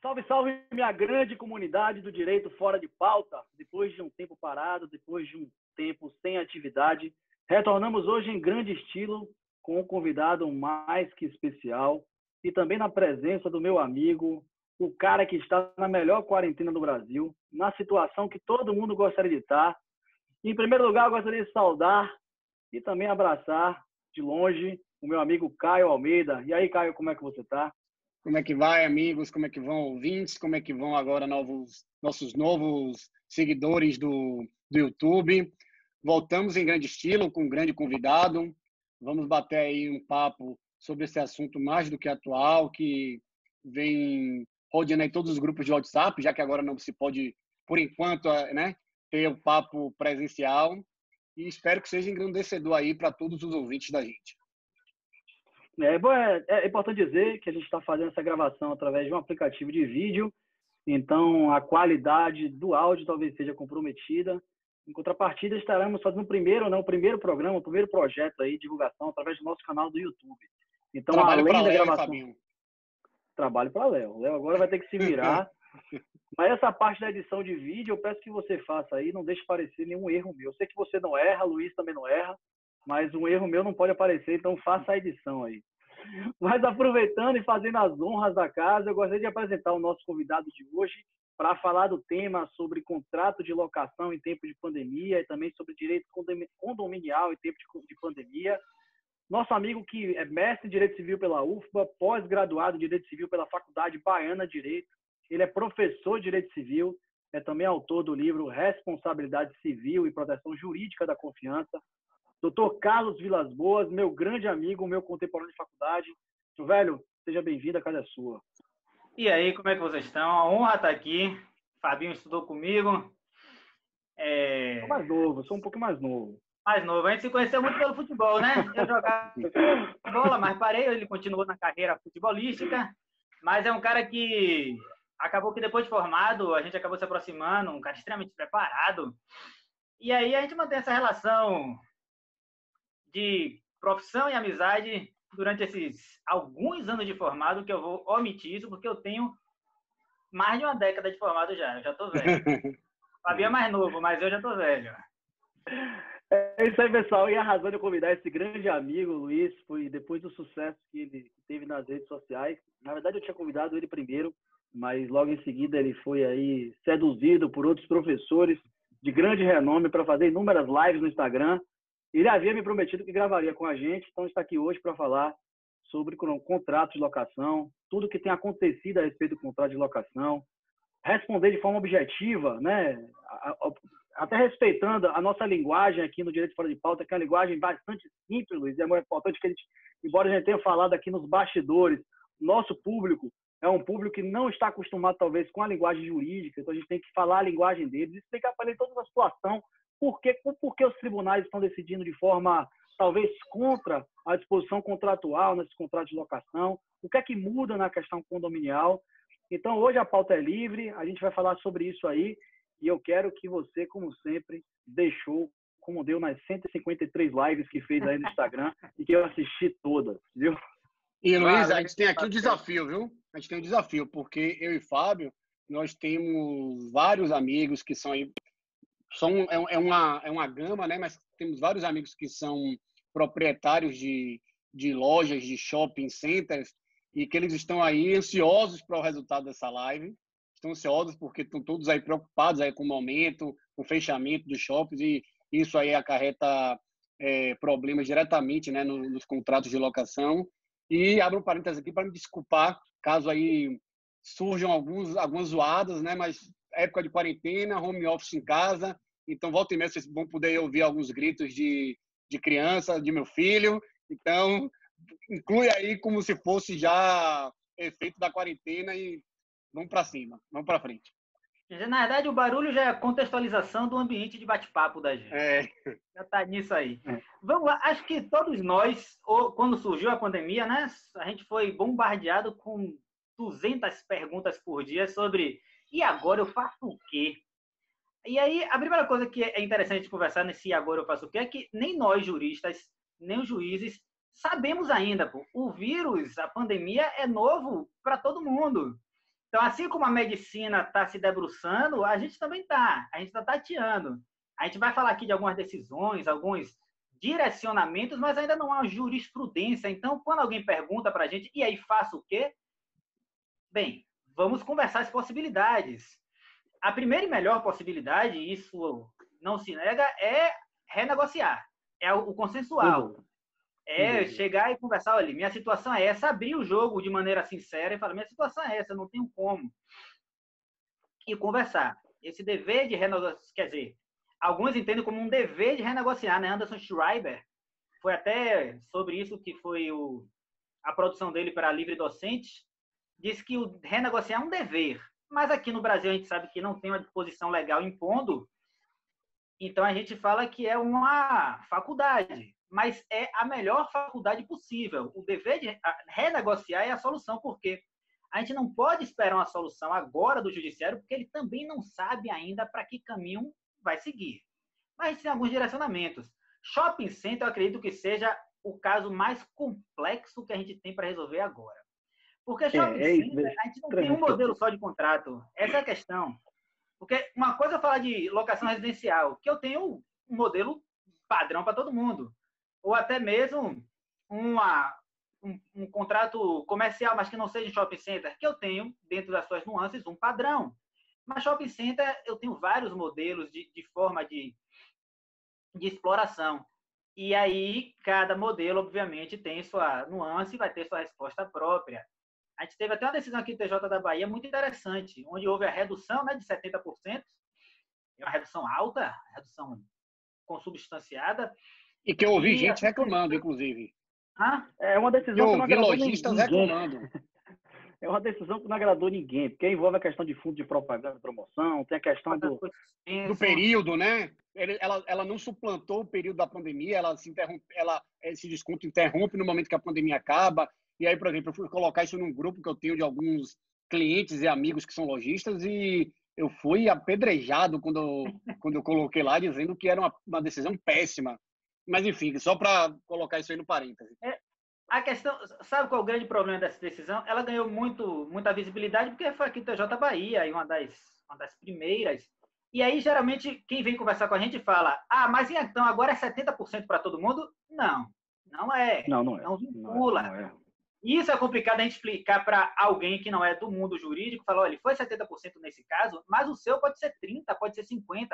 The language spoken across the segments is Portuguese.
Salve, salve, minha grande comunidade do direito fora de pauta. Depois de um tempo parado, depois de um tempo sem atividade, retornamos hoje em grande estilo com um convidado mais que especial e também na presença do meu amigo, o cara que está na melhor quarentena do Brasil, na situação que todo mundo gostaria de estar. Em primeiro lugar, eu gostaria de saudar e também abraçar de longe o meu amigo Caio Almeida. E aí, Caio, como é que você está? Como é que vai, amigos? Como é que vão, ouvintes? Como é que vão agora nossos novos seguidores do YouTube? Voltamos em grande estilo, com um grande convidado. Vamos bater aí um papo sobre esse assunto mais do que atual, que vem rodeando aí todos os grupos de WhatsApp, já que agora não se pode, por enquanto, né, ter o papo presencial. E espero que seja engrandecedor aí para todos os ouvintes da gente. É importante dizer que a gente está fazendo essa gravação através de um aplicativo de vídeo, então a qualidade do áudio talvez seja comprometida. Em contrapartida, estaremos fazendo o primeiro programa, o primeiro projeto aí, divulgação através do nosso canal do YouTube. Então, Trabalho além da Léo, gravação, Fabinho. Trabalho para Léo. Léo agora vai ter que se virar. Mas essa parte da edição de vídeo, eu peço que você faça aí, não deixe parecer nenhum erro meu. Eu sei que você não erra, Luiz também não erra, mas um erro meu não pode aparecer, então faça a edição aí. Mas aproveitando e fazendo as honras da casa, eu gostaria de apresentar o nosso convidado de hoje para falar do tema sobre contrato de locação em tempo de pandemia e também sobre direito condominial em tempo de pandemia. Nosso amigo que é mestre em Direito Civil pela UFBA, pós-graduado em Direito Civil pela Faculdade Baiana de Direito, ele é professor de Direito Civil, é também autor do livro Responsabilidade Civil e Proteção Jurídica da Confiança. Doutor Carlos Vilas Boas, meu grande amigo, meu contemporâneo de faculdade. Meu velho, seja bem-vindo, a casa é sua. E aí, como é que vocês estão? A honra estar aqui. Fabinho estudou comigo. Sou mais novo, sou um pouco mais novo. Mais novo. A gente se conheceu muito pelo futebol, né? Eu jogava bola, mas parei. Ele continuou na carreira futebolística. Mas é um cara que acabou que depois de formado, a gente acabou se aproximando, um cara extremamente preparado. E aí a gente mantém essa relação de profissão e amizade durante esses alguns anos de formado, que eu vou omitir isso, porque eu tenho mais de uma década de formado já. Eu já tô velho. Fabinho é mais novo, mas eu já tô velho. É isso aí, pessoal. E a razão de eu convidar esse grande amigo, Luiz, foi depois do sucesso que ele teve nas redes sociais. Na verdade, eu tinha convidado ele primeiro, mas logo em seguida ele foi aí seduzido por outros professores de grande renome para fazer inúmeras lives no Instagram. Ele havia me prometido que gravaria com a gente, então está aqui hoje para falar sobre contratos de locação, tudo que tem acontecido a respeito do contrato de locação, responder de forma objetiva, né? Até respeitando a nossa linguagem aqui no Direito Fora de Pauta, que é uma linguagem bastante simples, Luiz, é muito importante que a gente, embora a gente tenha falado aqui nos bastidores, nosso público é um público que não está acostumado, talvez, com a linguagem jurídica, então a gente tem que falar a linguagem deles, explicar para ele toda a situação, por que os tribunais estão decidindo de forma, talvez, contra a disposição contratual nesses contratos de locação, o que é que muda na questão condominial. Então, hoje a pauta é livre, a gente vai falar sobre isso aí, e eu quero que você, como sempre, como deu nas 153 lives que fez aí no Instagram, e que eu assisti todas, viu? E, Luiz, a gente tem aqui um desafio, viu? A gente tem um desafio, porque eu e Fábio, nós temos vários amigos que são aí, é uma gama, né? Mas temos vários amigos que são proprietários de lojas, de shopping centers, e que eles estão aí ansiosos para o resultado dessa live. Estão ansiosos porque estão todos aí preocupados aí com o momento, com o fechamento dos shoppings, e isso aí acarreta problemas diretamente, né, nos contratos de locação. E abro um parênteses aqui para me desculpar caso aí surjam algumas zoadas, né? Mas época de quarentena, home office em casa, então volta e meia vocês vão poder ouvir alguns gritos de criança, de meu filho. Então, inclui aí como se fosse já efeito da quarentena e vamos para cima, vamos para frente. Na verdade, o barulho já é a contextualização do ambiente de bate-papo da gente. Já está nisso aí. Vamos lá. Acho que todos nós, quando surgiu a pandemia, né, a gente foi bombardeado com 200 perguntas por dia sobre e agora eu faço o quê? E aí, a primeira coisa que é interessante conversar nesse agora eu faço o quê é que nem nós, juristas, nem os juízes, sabemos ainda. O vírus, a pandemia, é novo para todo mundo. Então, assim como a medicina está se debruçando, a gente também está. A gente está tateando. A gente vai falar aqui de algumas decisões, alguns direcionamentos, mas ainda não há jurisprudência. Então, quando alguém pergunta para a gente, e aí faço o quê? Bem, vamos conversar as possibilidades. A primeira e melhor possibilidade, isso não se nega, é renegociar. É o consensual. É chegar e conversar, olha, minha situação é essa, abrir o jogo de maneira sincera e falar, minha situação é essa, não tenho como. E conversar. Esse dever de renegociar, quer dizer, alguns entendem como um dever de renegociar, né? Anderson Schreiber foi até sobre isso que foi a produção dele para Livre Docente, disse que o renegociar é um dever. Mas aqui no Brasil a gente sabe que não tem uma disposição legal impondo, então a gente fala que é uma faculdade, mas é a melhor faculdade possível. O dever de renegociar é a solução, porque a gente não pode esperar uma solução agora do judiciário, porque ele também não sabe ainda para que caminho vai seguir. Mas a gente tem alguns direcionamentos. Shopping center, eu acredito que seja o caso mais complexo que a gente tem para resolver agora. Porque shopping center, a gente não tem um modelo só de contrato. Essa é a questão. Porque uma coisa é falar de locação residencial, que eu tenho um modelo padrão para todo mundo. Ou até mesmo um contrato comercial, mas que não seja shopping center, que eu tenho, dentro das suas nuances, um padrão. Mas shopping center, eu tenho vários modelos de forma de exploração. E aí, cada modelo, obviamente, tem sua nuance e vai ter sua resposta própria. A gente teve até uma decisão aqui do TJ da Bahia muito interessante, onde houve a redução, né, de 70%, é uma redução alta, redução consubstanciada. E que eu ouvi gente reclamando, inclusive. É uma decisão que não agradou lojistas ninguém. Reclamando. É uma decisão que não agradou ninguém, porque envolve a questão de fundo de propaganda e promoção, tem a questão do período, né? Ela não suplantou o período da pandemia, esse desconto interrompe no momento que a pandemia acaba. E aí, por exemplo, eu fui colocar isso num grupo que eu tenho de alguns clientes e amigos que são lojistas e eu fui apedrejado quando eu coloquei lá, dizendo que era uma decisão péssima. Mas, enfim, só para colocar isso aí no parêntese. A questão, sabe qual é o grande problema dessa decisão? Ela ganhou muita visibilidade porque foi aqui no TJ Bahia, uma das primeiras. E aí, geralmente, quem vem conversar com a gente fala, mas então agora é 70% para todo mundo? Não, não é. Não é. Não vincula. Não é. Isso é complicado a gente explicar para alguém que não é do mundo jurídico, falar, olha, foi 70% nesse caso, mas o seu pode ser 30%, pode ser 50%,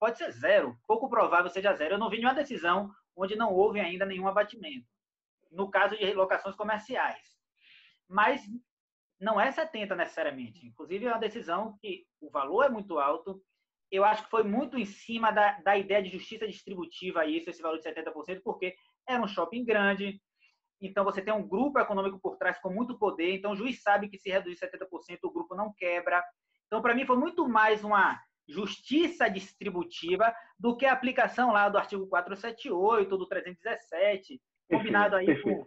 pode ser 0%. Pouco provável seja 0%. Eu não vi nenhuma decisão onde não houve ainda nenhum abatimento. No caso de locações comerciais. Mas não é 70% necessariamente. Inclusive, é uma decisão que o valor é muito alto. Eu acho que foi muito em cima da ideia de justiça distributiva, esse valor de 70%, porque era um shopping grande, então você tem um grupo econômico por trás com muito poder, então o juiz sabe que se reduzir 70%, o grupo não quebra. Então, para mim, foi muito mais uma justiça distributiva do que a aplicação lá do artigo 478, do 317, combinado aí com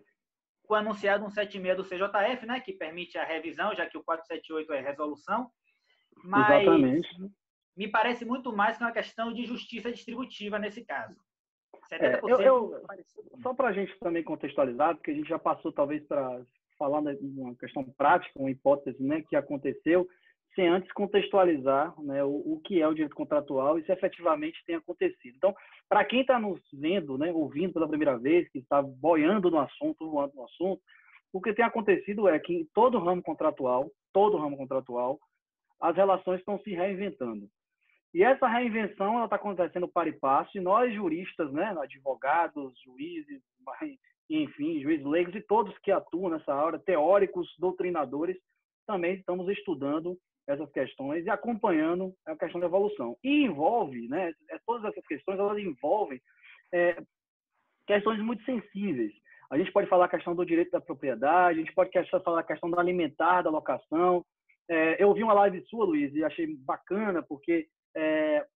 o anunciado 176 do CJF, né, que permite a revisão, já que o 478 é resolução. Mas exatamente. Me parece muito mais que uma questão de justiça distributiva nesse caso. 70% só para a gente também contextualizar, porque a gente já passou talvez para falar de uma questão prática, uma hipótese, né, que aconteceu, sem antes contextualizar, né, o que é o direito contratual e se efetivamente tem acontecido. Então, para quem está nos vendo, né, ouvindo pela primeira vez, que está boiando no assunto, voando no assunto, o que tem acontecido é que em todo ramo contratual, as relações estão se reinventando. E essa reinvenção está acontecendo para e passo, e nós juristas, né, advogados, juízes, enfim, juízes leigos e todos que atuam nessa área, teóricos, doutrinadores, também estamos estudando essas questões e acompanhando a questão da evolução. E envolve, né, todas essas questões, elas envolvem questões muito sensíveis. A gente pode falar a questão do direito da propriedade, a gente pode falar a questão da alimentar, da locação. Eu ouvi uma live sua, Luiz, e achei bacana, porque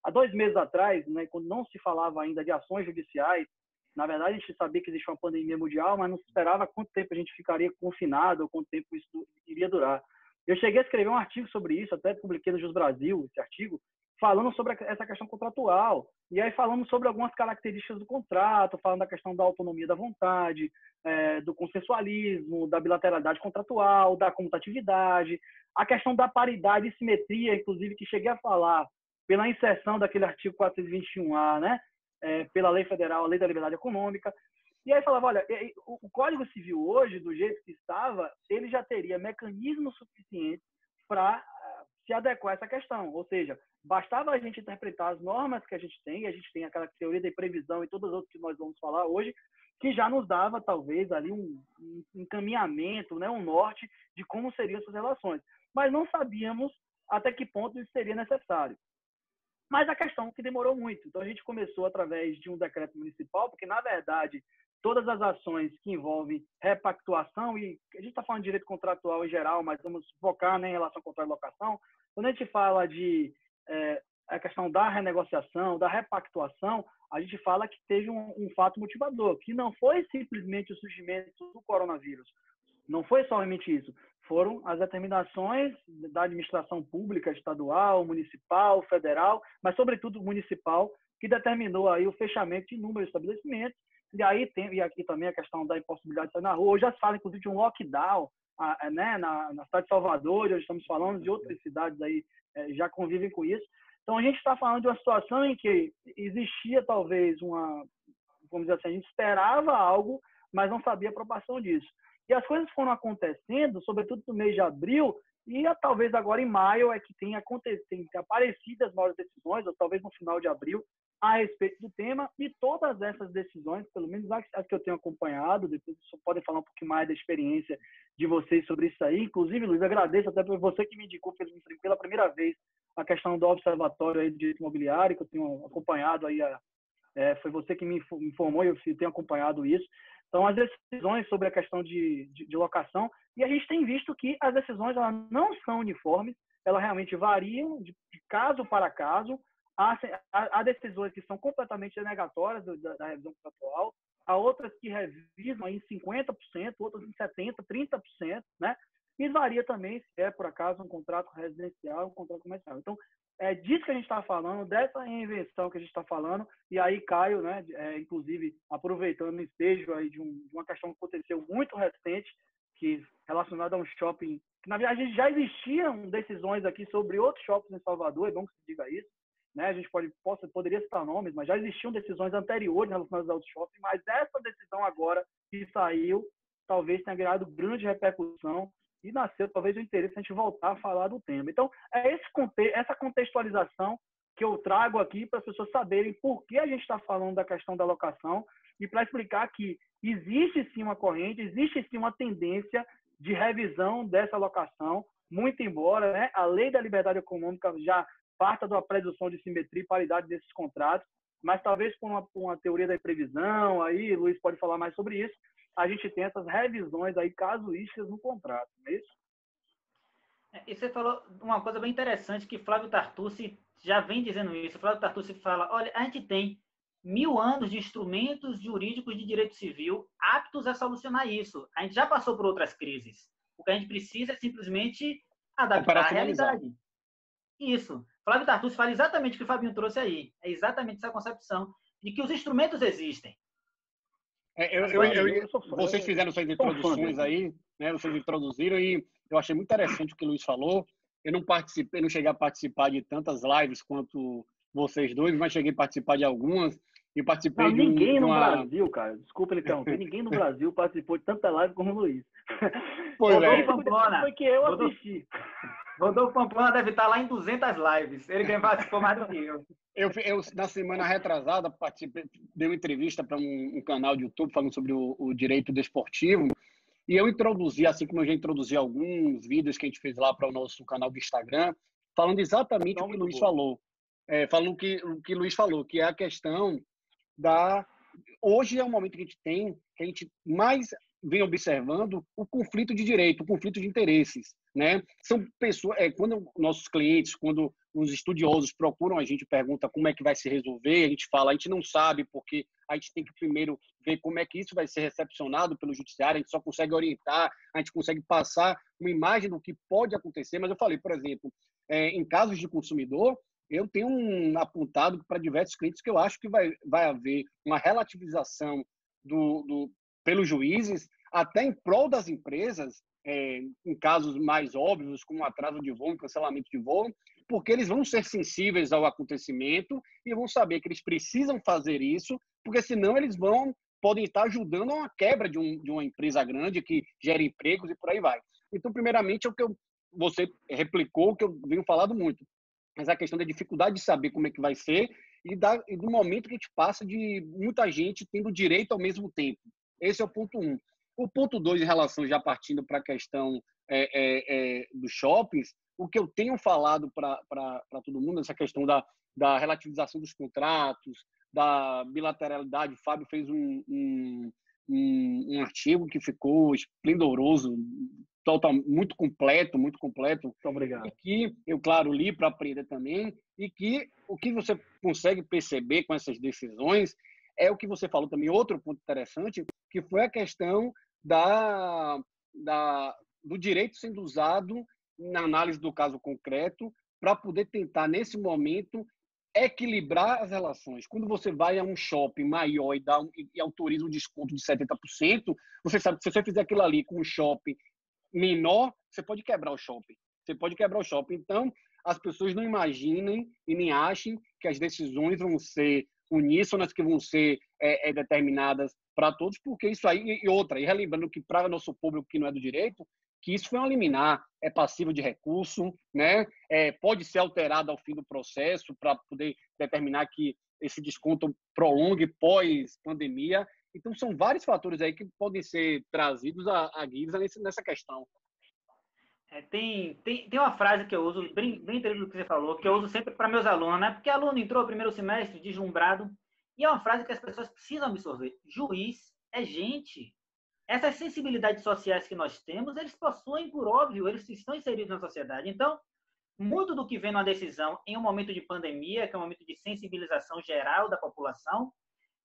há 2 meses atrás, né, quando não se falava ainda de ações judiciais, na verdade a gente sabia que existia uma pandemia mundial, mas não se esperava quanto tempo a gente ficaria confinado, ou quanto tempo isso iria durar. Eu cheguei a escrever um artigo sobre isso, até publiquei no Jus Brasil, esse artigo, falando sobre essa questão contratual. E aí falamos sobre algumas características do contrato, falando da questão da autonomia da vontade, do consensualismo, da bilateralidade contratual, da comutatividade, a questão da paridade e simetria, inclusive, que cheguei a falar pela inserção daquele artigo 421A, né? Pela lei federal, a lei da liberdade econômica. E aí falava, olha, o Código Civil hoje, do jeito que estava, ele já teria mecanismos suficientes para se adequar a essa questão. Ou seja, bastava a gente interpretar as normas que a gente tem aquela teoria de previsão e todas as outras que nós vamos falar hoje, que já nos dava, talvez, ali um encaminhamento, né, um norte de como seriam essas relações. Mas não sabíamos até que ponto isso seria necessário. Mas a questão que demorou muito. Então, a gente começou através de um decreto municipal, porque, na verdade, todas as ações que envolvem repactuação, e a gente está falando de direito contratual em geral, mas vamos focar, né, em relação ao contrato de locação, quando a gente fala de a questão da renegociação, da repactuação, a gente fala que teve um fato motivador, que não foi simplesmente o surgimento do coronavírus. Não foi somente isso. Foram as determinações da administração pública, estadual, municipal, federal, mas, sobretudo, municipal, que determinou aí o fechamento de inúmeros estabelecimentos. E aí e aqui também a questão da impossibilidade de sair na rua. Hoje já se fala, inclusive, de um lockdown, né, na cidade de Salvador, hoje estamos falando de outras cidades aí já convivem com isso. Então, a gente está falando de uma situação em que existia, talvez, vamos dizer assim, a gente esperava algo, mas não sabia a proporção disso. E as coisas foram acontecendo, sobretudo no mês de abril, e talvez agora em maio é que tem aparecido as maiores decisões, ou talvez no final de abril, a respeito do tema, e todas essas decisões, pelo menos as que eu tenho acompanhado, depois vocês podem falar um pouquinho mais da experiência de vocês sobre isso aí. Inclusive, Luiz, agradeço até por você que me indicou pela primeira vez a questão do observatório aí do direito imobiliário, que eu tenho acompanhado aí, foi você que me informou e eu tenho acompanhado isso. Então, as decisões sobre a questão de locação, e a gente tem visto que as decisões elas não são uniformes, elas realmente variam de caso para caso. Há decisões que são completamente denegatórias da revisão contratual, há outras que revisam em 50%, outras em 70%, 30%, né? E varia também se é, por acaso, um contrato residencial ou um contrato comercial. Então, é disso que a gente está falando, dessa reinvenção que a gente está falando, e aí Caio, né, inclusive, aproveitando o ensejo aí de uma questão que aconteceu muito recente, que relacionada a um shopping, que na verdade já existiam decisões aqui sobre outros shoppings em Salvador, é bom que se diga isso, né? A gente poderia citar nomes, mas já existiam decisões anteriores relacionadas ao shopping, mas essa decisão agora que saiu, talvez tenha gerado grande repercussão e nasceu talvez o interesse de a gente voltar a falar do tema. Então, essa contextualização que eu trago aqui para as pessoas saberem por que a gente está falando da questão da locação e para explicar que existe sim uma corrente, existe sim uma tendência de revisão dessa locação, muito embora, né, a lei da liberdade econômica já parta da presunção de simetria e paridade desses contratos, mas talvez por uma teoria da previsão, aí Luiz pode falar mais sobre isso, a gente tem essas revisões aí casuísticas no contrato, não é isso? E você falou uma coisa bem interessante, que Flávio Tartucci já vem dizendo isso. Flávio Tartucci fala, olha, a gente tem 1000 anos de instrumentos jurídicos de direito civil aptos a solucionar isso. A gente já passou por outras crises. O que a gente precisa é simplesmente adaptar a realidade. Isso. Flávio Tartucci fala exatamente o que o Fabinho trouxe aí. É exatamente essa concepção de que os instrumentos existem. Vocês fizeram suas introduções aí, né? Vocês introduziram e eu achei muito interessante o que o Luiz falou. Eu não cheguei a participar de tantas lives quanto vocês dois, mas cheguei a participar de algumas. E participei ninguém no Brasil, cara. Desculpa ele interromper. Ninguém no Brasil participou de tanta live como o Luiz. Pois foi que eu assisti. Rodolfo Pamplona deve estar lá em 200 lives. Ele participou mais do que eu. Eu na semana retrasada, dei uma entrevista para um canal de YouTube falando sobre o direito desportivo. E eu introduzi, assim como eu já introduzi alguns vídeos que a gente fez lá para o nosso canal do Instagram, falando exatamente o que o Luiz falou. Falando o que o Luiz falou, que é a questão hoje é o momento que a gente mais vem observando o conflito de direito, o conflito de interesses, né? São pessoas, quando nossos clientes, quando os estudiosos procuram a gente, pergunta como é que vai se resolver, a gente fala, a gente não sabe porque a gente tem que primeiro ver como é que isso vai ser recepcionado pelo judiciário, a gente só consegue orientar, a gente consegue passar uma imagem do que pode acontecer, mas eu falei, por exemplo, em casos de consumidor, eu tenho apontado para diversos clientes que eu acho que vai haver uma relativização pelos juízes, até em prol das empresas, em casos mais óbvios, como atraso de voo, cancelamento de voo, porque eles vão ser sensíveis ao acontecimento e vão saber que eles precisam fazer isso, porque senão eles podem estar ajudando a uma quebra de uma empresa grande que gera empregos e por aí vai. Então, primeiramente, é o que você replicou, que eu venho falando muito, mas a questão da dificuldade de saber como é que vai ser e do momento que a gente passa de muita gente tendo direito ao mesmo tempo. Esse é o ponto 1. O ponto 2, em relação, já partindo para a questão dos shoppings, o que eu tenho falado para todo mundo, essa questão da relativização dos contratos, da bilateralidade. O Fábio fez um artigo que ficou esplendoroso, muito completo. Muito obrigado. E que eu, claro, li para aprender também, e que o que você consegue perceber com essas decisões é o que você falou também, outro ponto interessante, que foi a questão do direito sendo usado na análise do caso concreto para poder tentar, nesse momento, equilibrar as relações. Quando você vai a um shopping maior e autoriza um desconto de 70%, você sabe que se você fizer aquilo ali com um shopping menor, você pode quebrar o shopping. Então, as pessoas não imaginem e nem achem que as decisões vão ser uníssonas, que vão ser determinadas para todos, porque isso aí, e relembrando que para nosso público que não é do direito, que isso foi um liminar, é passivo de recurso, né? Pode ser alterado ao fim do processo para poder determinar que esse desconto prolongue pós-pandemia. Então, são vários fatores aí que podem ser trazidos à guisa nessa questão. Tem uma frase que eu uso, bem interessante do que você falou, que eu uso sempre para meus alunos, né? Porque aluno entrou no primeiro semestre deslumbrado, e é uma frase que as pessoas precisam absorver. Juiz é gente. Essas sensibilidades sociais que nós temos, eles possuem, por óbvio, eles estão inseridos na sociedade. Então, muito do que vem numa decisão em um momento de pandemia, que é um momento de sensibilização geral da população,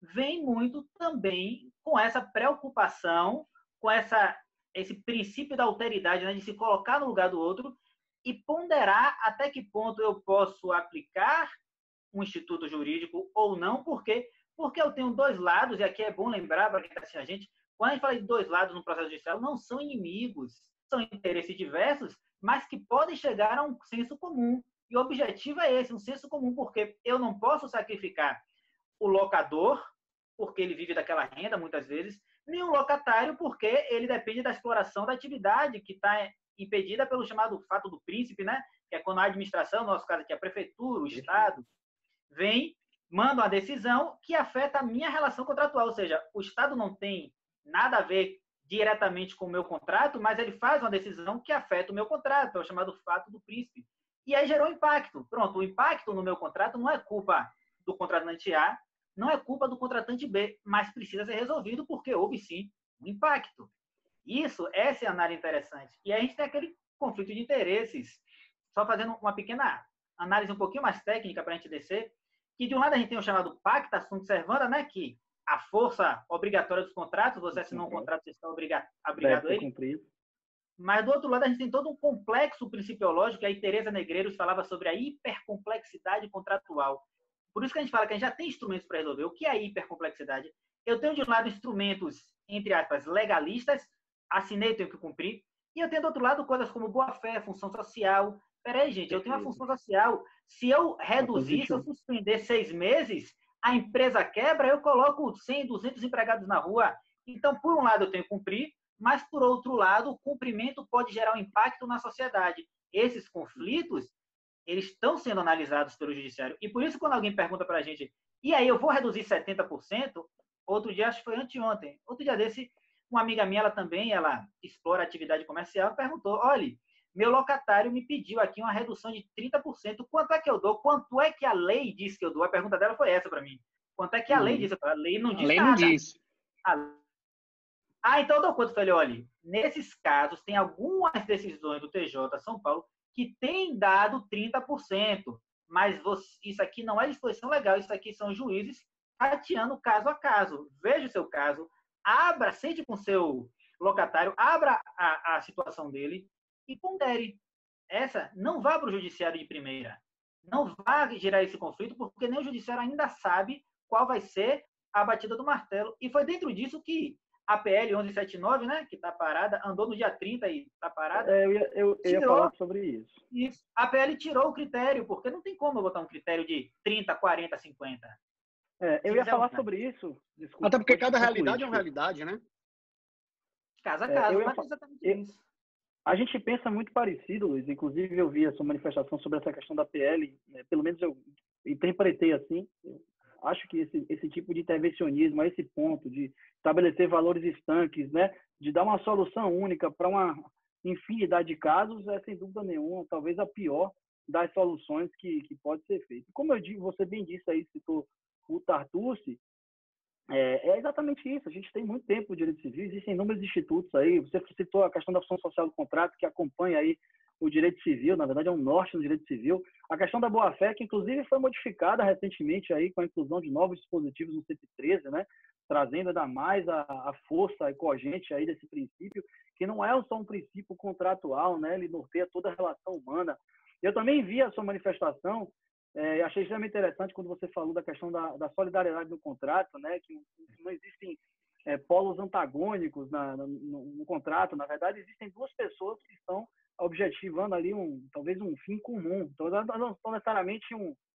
vem muito também com essa preocupação, com esse princípio da alteridade, né, de se colocar no lugar do outro e ponderar até que ponto eu posso aplicar um instituto jurídico ou não, porque eu tenho dois lados, e aqui é bom lembrar para quem está assistindo a gente, quando a gente fala de dois lados no processo judicial, não são inimigos, são interesses diversos, mas que podem chegar a um senso comum. E o objetivo é esse, um senso comum, porque eu não posso sacrificar o locador, porque ele vive daquela renda, muitas vezes, nem o locatário, porque ele depende da exploração da atividade que está impedida pelo chamado fato do príncipe, né? Que é quando a administração, no nosso caso aqui a prefeitura, o Estado, vem, manda uma decisão que afeta a minha relação contratual, ou seja, o Estado não tem nada a ver diretamente com o meu contrato, mas ele faz uma decisão que afeta o meu contrato, é o chamado fato do príncipe. E aí gerou impacto. Pronto, o impacto no meu contrato não é culpa do contratante A, não é culpa do contratante B, mas precisa ser resolvido porque houve, sim, um impacto. Essa é a análise interessante. E aí a gente tem aquele conflito de interesses, só fazendo uma pequena análise um pouquinho mais técnica para a gente descer, que de um lado a gente tem o chamado pacta sunt servanda, né, que a força obrigatória dos contratos, você assinou um contrato, você está obrigado a ele. Cumprido. Mas, do outro lado, a gente tem todo um complexo principiológico, e aí Teresa Negreiros falava sobre a hipercomplexidade contratual. Por isso que a gente fala que a gente já tem instrumentos para resolver. O que é a hipercomplexidade? Eu tenho, de um lado, instrumentos, entre aspas, legalistas, assinei, tenho que cumprir, e eu tenho, do outro lado, coisas como boa-fé, função social. Peraí, gente, eu tenho uma função social. Se eu reduzir, se eu suspender 6 meses, a empresa quebra, eu coloco 100, 200 empregados na rua. Então, por um lado, eu tenho que cumprir, mas, por outro lado, o cumprimento pode gerar um impacto na sociedade. Esses conflitos, eles estão sendo analisados pelo judiciário. E por isso, quando alguém pergunta para a gente, e aí, eu vou reduzir 70%? Outro dia, acho que foi anteontem, outro dia desse, uma amiga minha, ela explora atividade comercial, perguntou, olha, meu locatário me pediu aqui uma redução de 30%. Quanto é que eu dou? Quanto é que a lei diz que eu dou? A pergunta dela foi essa para mim. Quanto é que a lei diz? A lei não diz nada. A lei não diz. Então eu dou quanto? Eu falei, olha, nesses casos, tem algumas decisões do TJ São Paulo que têm dado 30%. Mas isso aqui não é disposição legal, isso aqui são juízes rateando caso a caso. Veja o seu caso, sente com o seu locatário, abra a situação dele, e pondere. Essa não vá para o judiciário de primeira. não vai gerar esse conflito, porque nem o judiciário ainda sabe qual vai ser a batida do martelo. E foi dentro disso que a PL 1179, né, que está parada, andou no dia 30 e está parada. Eu ia falar sobre isso. Isso. A PL tirou o critério, porque não tem como eu botar um critério de 30, 40, 50. Eu ia falar sobre isso. Desculpa, até porque cada realidade é uma realidade, né? Caso a caso, mas é exatamente isso. A gente pensa muito parecido, Luiz. Inclusive, eu vi a sua manifestação sobre essa questão da PL. Pelo menos eu interpretei assim. Acho que esse tipo de intervencionismo, a esse ponto de estabelecer valores estanques, né, de dar uma solução única para uma infinidade de casos, é sem dúvida nenhuma, talvez a pior das soluções que pode ser feita. Como eu digo, você bem disse aí, citou o Tartucci, é exatamente isso. A gente tem muito tempo no direito civil, existem inúmeros institutos aí. Você citou a questão da função social do contrato, que acompanha aí o direito civil, na verdade é um norte no direito civil. A questão da boa-fé, que inclusive foi modificada recentemente aí com a inclusão de novos dispositivos no 113, né? Trazendo ainda mais a força cogente aí desse princípio, que não é só um princípio contratual, né? Ele norteia toda a relação humana. Eu também vi a sua manifestação, achei extremamente interessante quando você falou da questão da solidariedade no contrato, né? Que não existem polos antagônicos no contrato. Na verdade, existem duas pessoas que estão objetivando ali talvez um fim comum. Então, não necessariamente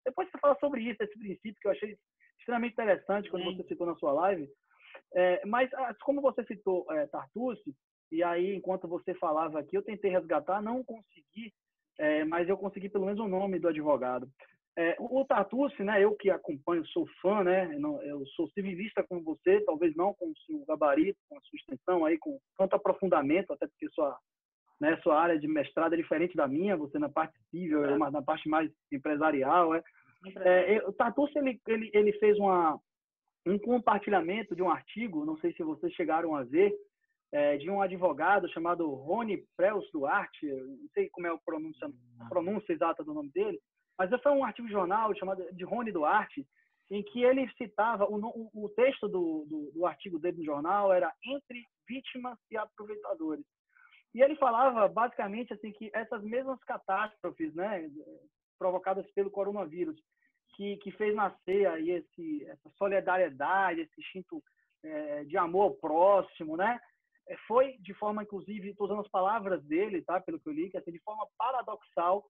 Depois você fala sobre isso, esse princípio que eu achei extremamente interessante quando você citou na sua live. Mas, como você citou Tartucci, e aí, enquanto você falava aqui, eu tentei resgatar, não consegui, mas eu consegui pelo menos o nome do advogado. O Tartucci, né, eu que acompanho, sou fã, né, eu sou civilista como você, talvez não com o seu gabarito, com a sua extensão, aí, com tanto aprofundamento, até porque sua área de mestrado é diferente da minha, você na parte civil, eu na parte mais empresarial. O Tartucci, ele fez um compartilhamento de um artigo, não sei se vocês chegaram a ver, de um advogado chamado Rony Preus Duarte, não sei como é a pronúncia exata do nome dele, mas foi um artigo de jornal chamado de Rony Duarte, em que ele citava, o texto do artigo dele no jornal era Entre Vítimas e Aproveitadores. E ele falava, basicamente, assim, que essas mesmas catástrofes, né, provocadas pelo coronavírus, que fez nascer aí essa solidariedade, esse instinto de amor ao próximo, né, foi de forma, inclusive, estou usando as palavras dele, tá, pelo que eu li, que assim, de forma paradoxal,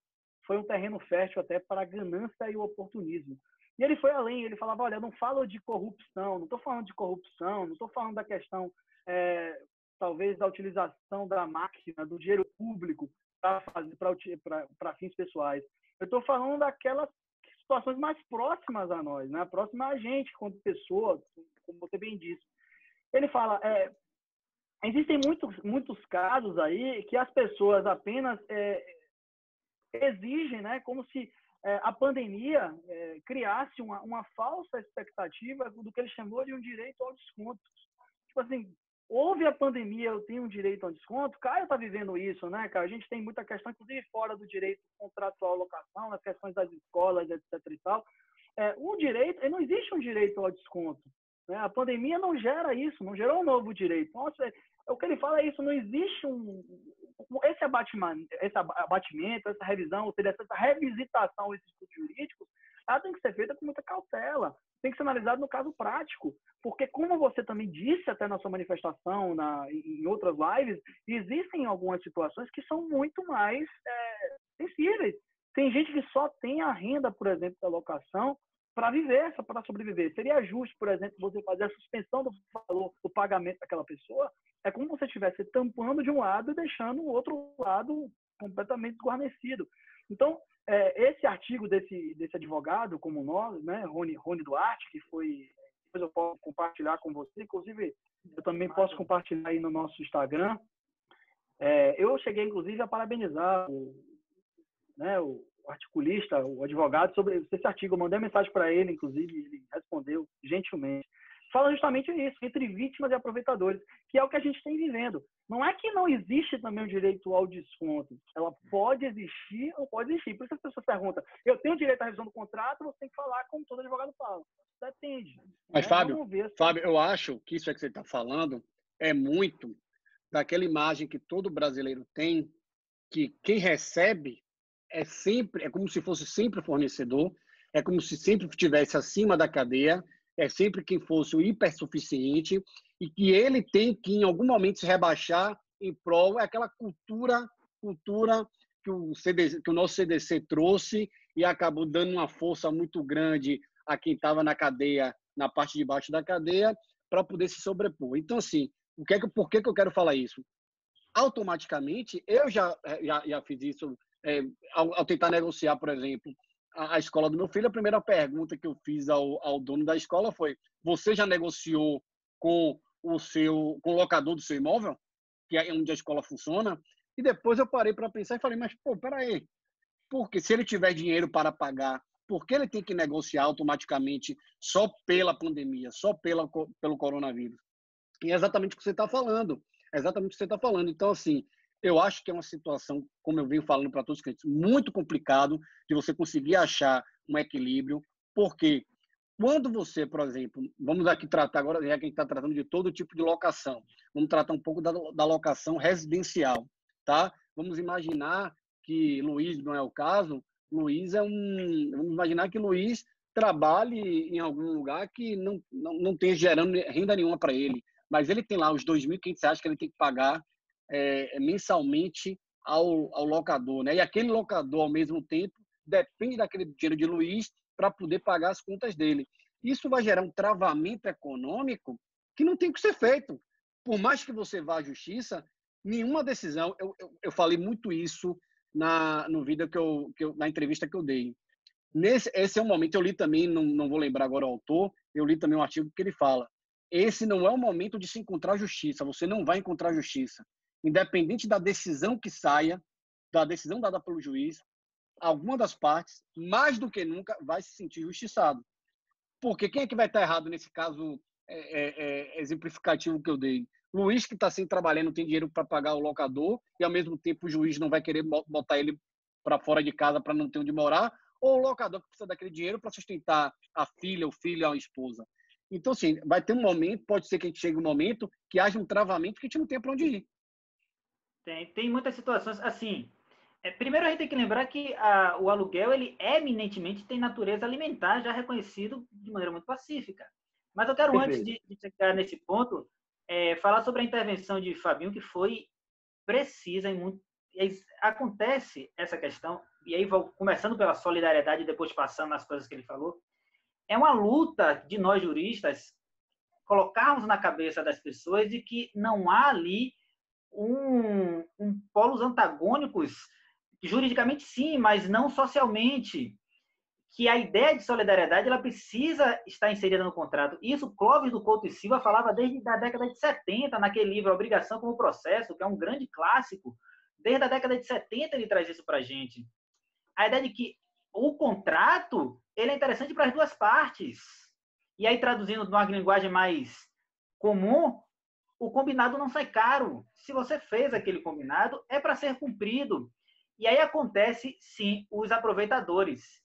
foi um terreno fértil até para a ganância e o oportunismo. E ele foi além, ele falava, olha, eu não falo de corrupção, não estou falando de corrupção, não estou falando da questão, talvez, da utilização da máquina, do dinheiro público para fins pessoais. Eu estou falando daquelas situações mais próximas a nós, né? Próxima a gente, como pessoa, como você bem disse. Ele fala, existem muitos casos aí que as pessoas apenas exigem, né, como se a pandemia criasse uma falsa expectativa do que ele chamou de um direito ao desconto. Tipo assim, houve a pandemia, eu tenho um direito ao desconto. Caio está vivendo isso, né, cara? A gente tem muita questão, inclusive fora do direito contratual locação, nas questões das escolas, etc. e tal. Não existe um direito ao desconto. Né? A pandemia não gera isso, não gerou um novo direito. Nossa, o que ele fala é isso, não existe esse abatimento, essa revisão, ou seja, essa revisitação desses estudos jurídicos, ela tem que ser feita com muita cautela, tem que ser analisado no caso prático, porque como você também disse até na sua manifestação, em outras lives, existem algumas situações que são muito mais sensíveis. Tem gente que só tem a renda, por exemplo, da locação, para viver, para sobreviver. Seria justo, por exemplo, você fazer a suspensão do valor do pagamento daquela pessoa? É como se você estivesse tampando de um lado e deixando o outro lado completamente desguarnecido. Então, esse artigo desse advogado como nós, né, Rony Duarte, que foi... Depois eu posso compartilhar com você, inclusive eu também posso compartilhar aí no nosso Instagram. Eu cheguei, inclusive, a parabenizar o articulista, o advogado, sobre esse artigo. Eu mandei uma mensagem para ele, inclusive, ele respondeu gentilmente. Fala justamente isso, entre vítimas e aproveitadores, que é o que a gente tem vivendo. Não é que não existe também o direito ao desconto. Ela pode existir ou pode existir. Por isso as pessoas perguntam, eu tenho direito à revisão do contrato, você tem que falar como todo advogado fala. Depende. Mas, Fábio, eu acho que isso que você está falando é muito daquela imagem que todo brasileiro tem, que quem recebe é como se fosse sempre o fornecedor, é como se sempre estivesse acima da cadeia, é sempre quem fosse o hipersuficiente e que ele tem que, em algum momento, se rebaixar em prol daquela cultura que que o nosso CDC trouxe e acabou dando uma força muito grande a quem estava na cadeia, na parte de baixo da cadeia, para poder se sobrepor. Então, assim, por que eu quero falar isso? Automaticamente, eu já fiz isso ao tentar negociar, por exemplo, a escola do meu filho. A primeira pergunta que eu fiz ao dono da escola foi: você já negociou com com o locador do seu imóvel, que é onde a escola funciona? E depois eu parei para pensar e falei: mas, pô, peraí, porque se ele tiver dinheiro para pagar, por que ele tem que negociar automaticamente só pela pandemia, só pelo coronavírus? E é exatamente o que você está falando. É exatamente o que você está falando. Então, assim, eu acho que é uma situação, como eu venho falando para todos os clientes, muito complicado de você conseguir achar um equilíbrio, porque quando você, por exemplo, vamos aqui tratar agora, já que a gente está tratando de todo tipo de locação, vamos tratar um pouco da locação residencial, tá? Vamos imaginar que Luiz não é o caso, vamos imaginar que Luiz trabalhe em algum lugar que não esteja gerando renda nenhuma para ele, mas ele tem lá os R$ 2.500 que ele tem que pagar mensalmente ao locador, né? E aquele locador, ao mesmo tempo, depende daquele dinheiro de Luiz para poder pagar as contas dele. Isso vai gerar um travamento econômico que não tem que ser feito. Por mais que você vá à justiça, nenhuma decisão... Eu falei muito isso no vídeo na entrevista que eu dei. Esse é um momento, eu li também, não vou lembrar agora o autor, eu li também um artigo que ele fala: esse não é o momento de se encontrar justiça, você não vai encontrar justiça. Independente da decisão que saia, da decisão dada pelo juiz, alguma das partes, mais do que nunca, vai se sentir justiçado. Porque quem é que vai estar errado nesse caso exemplificativo que eu dei? Luiz, que está sem trabalhar, não tem dinheiro para pagar o locador, e ao mesmo tempo o juiz não vai querer botar ele para fora de casa para não ter onde morar, ou o locador que precisa daquele dinheiro para sustentar a filha, o filho, a esposa. Então, assim, vai ter um momento, pode ser que a gente chegue um momento que haja um travamento que a gente não tem para onde ir. Tem muitas situações, assim, primeiro a gente tem que lembrar que o aluguel, ele eminentemente tem natureza alimentar, já reconhecido de maneira muito pacífica. Mas eu quero, Perfeito. antes de chegar nesse ponto, falar sobre a intervenção de Fabinho, que foi precisa e muito... Acontece essa questão, e aí vou começando pela solidariedade e depois passando nas coisas que ele falou. É uma luta de nós juristas colocarmos na cabeça das pessoas de que não há ali polos antagônicos, juridicamente sim, mas não socialmente, que a ideia de solidariedade ela precisa estar inserida no contrato. Isso Clóvis do Couto e Silva falava desde a década de 70, naquele livro Obrigação como Processo, que é um grande clássico. Desde a década de 70 ele traz isso para a gente. A ideia de que o contrato ele é interessante para as duas partes. E aí, traduzindo de uma linguagem mais comum, o combinado não sai caro. Se você fez aquele combinado, é para ser cumprido. E aí acontece, sim, os aproveitadores.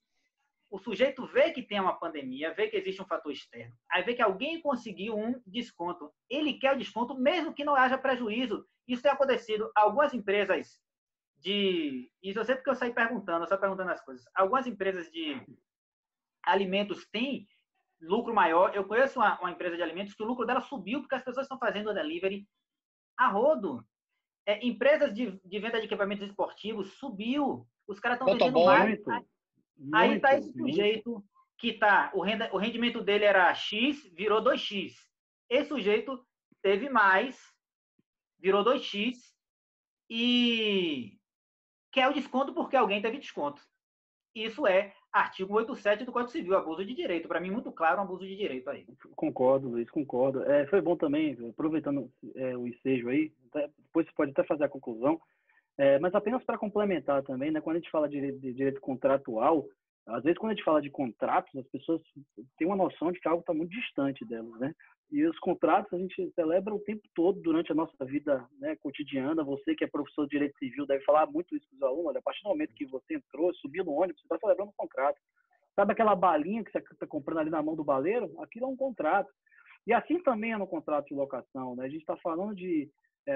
O sujeito vê que tem uma pandemia, vê que existe um fator externo, aí vê que alguém conseguiu um desconto. Ele quer o desconto, mesmo que não haja prejuízo. Isso tem acontecido. Algumas empresas isso eu sei porque eu saí perguntando, as coisas. Algumas empresas de alimentos têm lucro maior. Eu conheço uma empresa de alimentos que o lucro dela subiu porque as pessoas estão fazendo o delivery a rodo. Empresas de venda de equipamentos esportivos subiu. Os caras estão vendendo mais. Aí está esse sujeito que o rendimento dele era X, virou 2X. Esse sujeito teve mais, virou 2X e quer o desconto porque alguém teve desconto. Isso é artigo 87 do Código Civil, abuso de direito. Para mim, muito claro, um abuso de direito aí. Concordo, Luiz, concordo. Foi bom também, aproveitando o ensejo aí, depois você pode até fazer a conclusão, mas apenas para complementar também, né, quando a gente fala de direito contratual, às vezes quando a gente fala de contratos, as pessoas têm uma noção de que algo está muito distante delas, né? E os contratos a gente celebra o tempo todo durante a nossa vida, né, cotidiana. Você que é professor de direito civil deve falar muito isso com os alunos. A partir do momento que você entrou, subiu no ônibus, você está celebrando um contrato. Sabe aquela balinha que você está comprando ali na mão do baleiro? Aquilo é um contrato. E assim também é no contrato de locação, né? A gente está falando de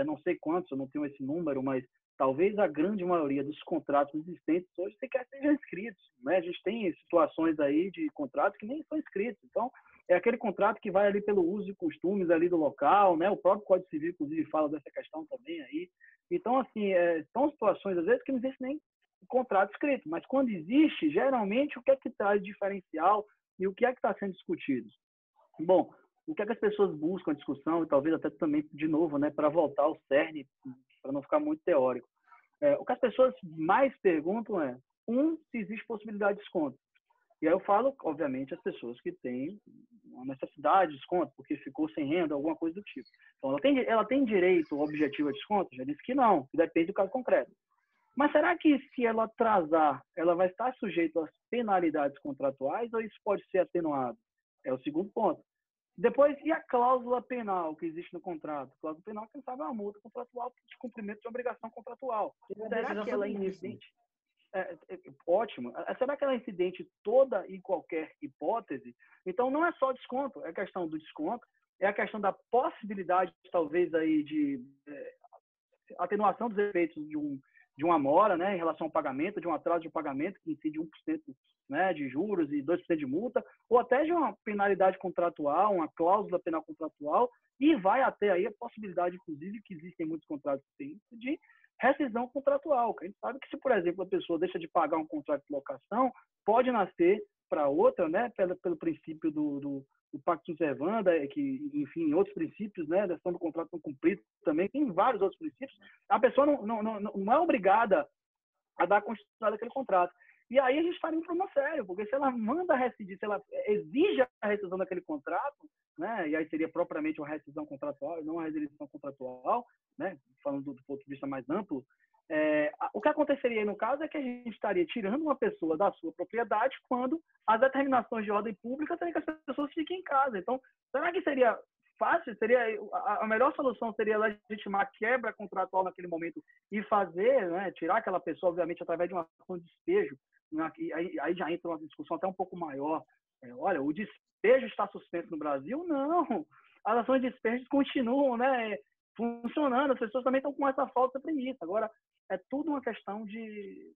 não sei quantos, eu não tenho esse número, mas talvez a grande maioria dos contratos existentes hoje sequer sejam escritos, né? A gente tem situações aí de contratos que nem são escritos. Então, é aquele contrato que vai ali pelo uso e costumes ali do local, né? O próprio Código Civil, inclusive, fala dessa questão também aí. Então, assim, são situações, às vezes, que não existe nem contrato escrito, mas quando existe, geralmente, o que é que traz diferencial e o que é que está sendo discutido? Bom, o que é que as pessoas buscam a discussão, e talvez até também, de novo, né, para voltar ao cerne, para não ficar muito teórico. O que as pessoas mais perguntam é, se existe possibilidade de desconto. E aí eu falo, obviamente, as pessoas que têm uma necessidade de desconto, porque ficou sem renda, alguma coisa do tipo. Então, ela tem direito objetivo a desconto? Já disse que não, que depende do caso concreto. Mas será que se ela atrasar, ela vai estar sujeita às penalidades contratuais ou isso pode ser atenuado? É o segundo ponto. Depois, e a cláusula penal que existe no contrato? A cláusula penal, quem sabe, é uma multa contratual de cumprimento de obrigação contratual. Será que ela é incidente? Ótimo. Será que ela é incidente toda e qualquer hipótese? Então, não é só desconto, é a questão do desconto, é a questão da possibilidade, talvez, aí de atenuação dos efeitos de uma mora, né, em relação ao pagamento, de um atraso de pagamento que incide 1%, né, de juros e 2% de multa, ou até de uma penalidade contratual, uma cláusula penal contratual, e vai até aí a possibilidade, inclusive, que existem muitos contratos que têm isso, de rescisão contratual. A gente sabe que se, por exemplo, a pessoa deixa de pagar um contrato de locação, pode nascer para outra, né, pelo princípio do pacto sunt servanda, que, enfim, outros princípios, né, da questão do contrato não cumprido também, tem vários outros princípios, a pessoa não é obrigada a dar continuidade àquele contrato. E aí a gente estaria em problema sério, porque se ela manda rescindir, se ela exige a rescisão daquele contrato, né, e aí seria propriamente uma rescisão contratual, não uma resilição contratual, né, falando do ponto de vista mais amplo, o que aconteceria aí no caso é que a gente estaria tirando uma pessoa da sua propriedade quando as determinações de ordem pública seriam que as pessoas fiquem em casa. Então, será que seria fácil? A melhor solução seria legitimar a quebra contratual naquele momento e fazer, né, tirar aquela pessoa, obviamente, através de uma ação de despejo. Aí já entra uma discussão até um pouco maior. Olha, o despejo está suspenso no Brasil? Não. As ações de despejo continuam, né, funcionando. As pessoas também estão com essa falta de premissa. Agora, é tudo uma questão de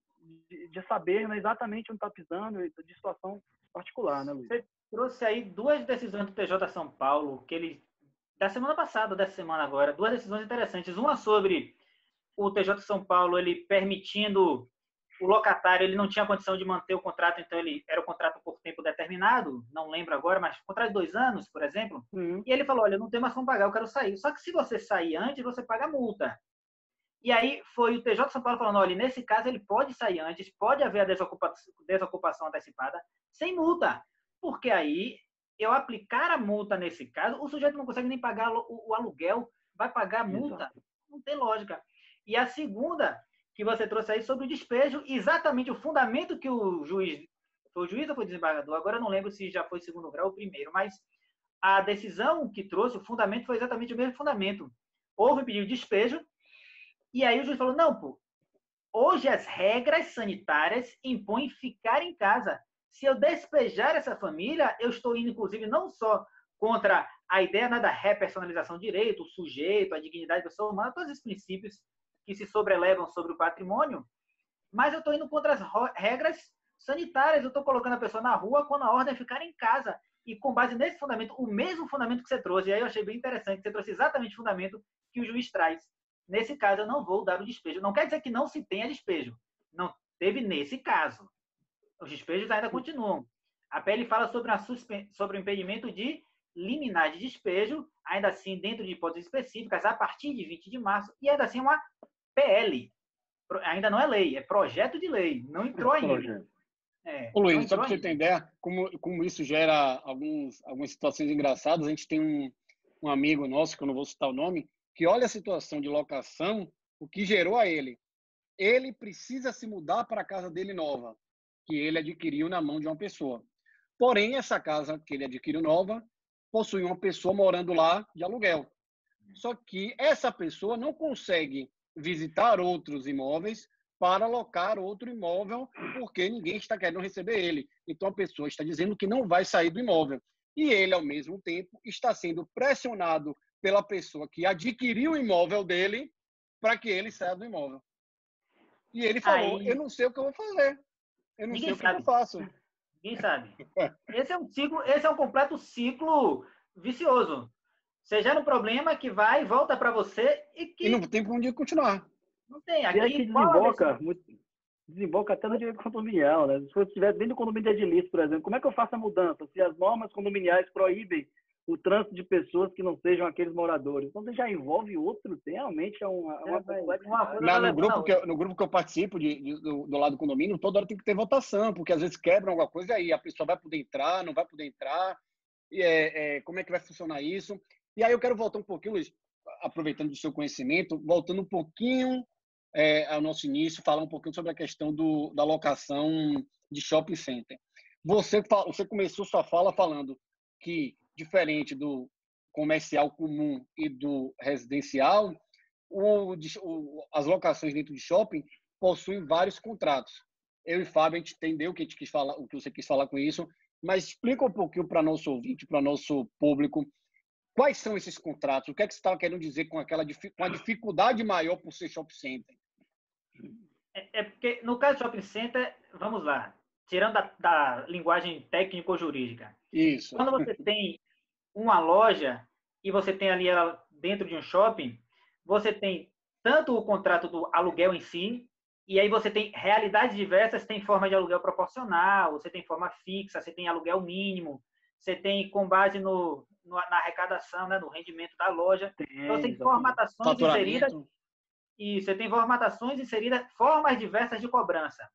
saber, né, exatamente onde está pisando, de situação particular, né, Luiz? Você trouxe aí duas decisões do TJ São Paulo, da semana passada, dessa semana agora, duas decisões interessantes. Uma sobre o TJ São Paulo, ele permitindo o locatário, ele não tinha condição de manter o contrato, então ele era o contrato por tempo determinado, não lembro agora, mas contrato de 2 anos, por exemplo, e ele falou, olha, eu não tenho mais como pagar, eu quero sair. Só que se você sair antes, você paga multa. E aí foi o TJ São Paulo falando, olha, nesse caso ele pode sair antes, pode haver a desocupação antecipada sem multa, porque aí eu aplicar a multa nesse caso, o sujeito não consegue nem pagar o aluguel, vai pagar a multa, exato. Não tem lógica. E a segunda que você trouxe aí sobre o despejo, exatamente o fundamento que o juiz, foi o juiz ou foi o desembargador? Agora eu não lembro se já foi segundo grau ou primeiro, mas a decisão que trouxe, o fundamento foi exatamente o mesmo fundamento. Houve um pedido de despejo, e aí o juiz falou, não, pô, hoje as regras sanitárias impõem ficar em casa. Se eu despejar essa família, eu estou indo, inclusive, não só contra a ideia da repersonalização do direito, o sujeito, a dignidade da pessoa humana, todos esses princípios que se sobrelevam sobre o patrimônio, mas eu estou indo contra as regras sanitárias, eu estou colocando a pessoa na rua quando a ordem é ficar em casa. E com base nesse fundamento, o mesmo fundamento que você trouxe, e aí eu achei bem interessante, você trouxe exatamente o fundamento que o juiz traz. Nesse caso, eu não vou dar o despejo. Não quer dizer que não se tenha despejo. Não teve nesse caso. Os despejos ainda continuam. A PL fala sobre o impedimento de liminar de despejo, ainda assim, dentro de hipóteses específicas, a partir de 20 de março, e ainda assim uma PL. Ainda não é lei, é projeto de lei. Não entrou ainda. Ô, Luiz, só para você ter ideia, como isso gera algumas situações engraçadas, a gente tem um amigo nosso, que eu não vou citar o nome, que olha a situação de locação, o que gerou a ele. Ele precisa se mudar para a casa dele nova, que ele adquiriu na mão de uma pessoa. Porém, essa casa que ele adquiriu nova, possui uma pessoa morando lá de aluguel. Só que essa pessoa não consegue visitar outros imóveis para alocar outro imóvel, porque ninguém está querendo receber ele. Então, a pessoa está dizendo que não vai sair do imóvel. E ele, ao mesmo tempo, está sendo pressionado pela pessoa que adquiriu o imóvel dele para que ele saia do imóvel. E ele falou, Aí, eu não sei o que eu vou fazer. Eu não sei ninguém o que eu sabe. faço. Ninguém sabe. Esse é um ciclo, esse é um completo ciclo vicioso. Você gera um problema que vai e volta para você e E não que tem para onde continuar. não tem. E é que Aqui, qual a decisão? desemboca até no direito condominial, né? Se eu estiver dentro do condomínio de edilício, por exemplo, como é que eu faço a mudança? Se as normas condominiais proíbem o trânsito de pessoas que não sejam aqueles moradores. Então, você já envolve outro, realmente é uma complexidade. Uma coisa vai No levando a outra. no grupo que eu participo do lado do condomínio, toda hora tem que ter votação, porque às vezes quebram alguma coisa e aí a pessoa vai poder entrar, não vai poder entrar, e como é que vai funcionar isso? E aí eu quero voltar um pouquinho, Luiz, aproveitando do seu conhecimento, voltando um pouquinho ao nosso início, falar um pouquinho sobre a questão da locação de shopping center. Você começou sua fala falando que, diferente do comercial comum e do residencial, as locações dentro de shopping possuem vários contratos. Eu e Fábio, a gente entendeu o que você quis falar com isso, mas explica um pouquinho para nosso ouvinte, para nosso público, quais são esses contratos? O que é que você estava querendo dizer com a dificuldade maior por ser shopping center? É porque, no caso do shopping center, vamos lá, tirando da linguagem técnico-jurídica. Isso. Quando você tem uma loja e você tem ali ela dentro de um shopping, você tem tanto o contrato do aluguel em si, e aí você tem realidades diversas, tem forma de aluguel proporcional, você tem forma fixa, você tem aluguel mínimo, você tem com base na arrecadação, né, no rendimento da loja. Então, você tem formatações inseridas e você tem formatações inseridas, formas diversas de cobrança.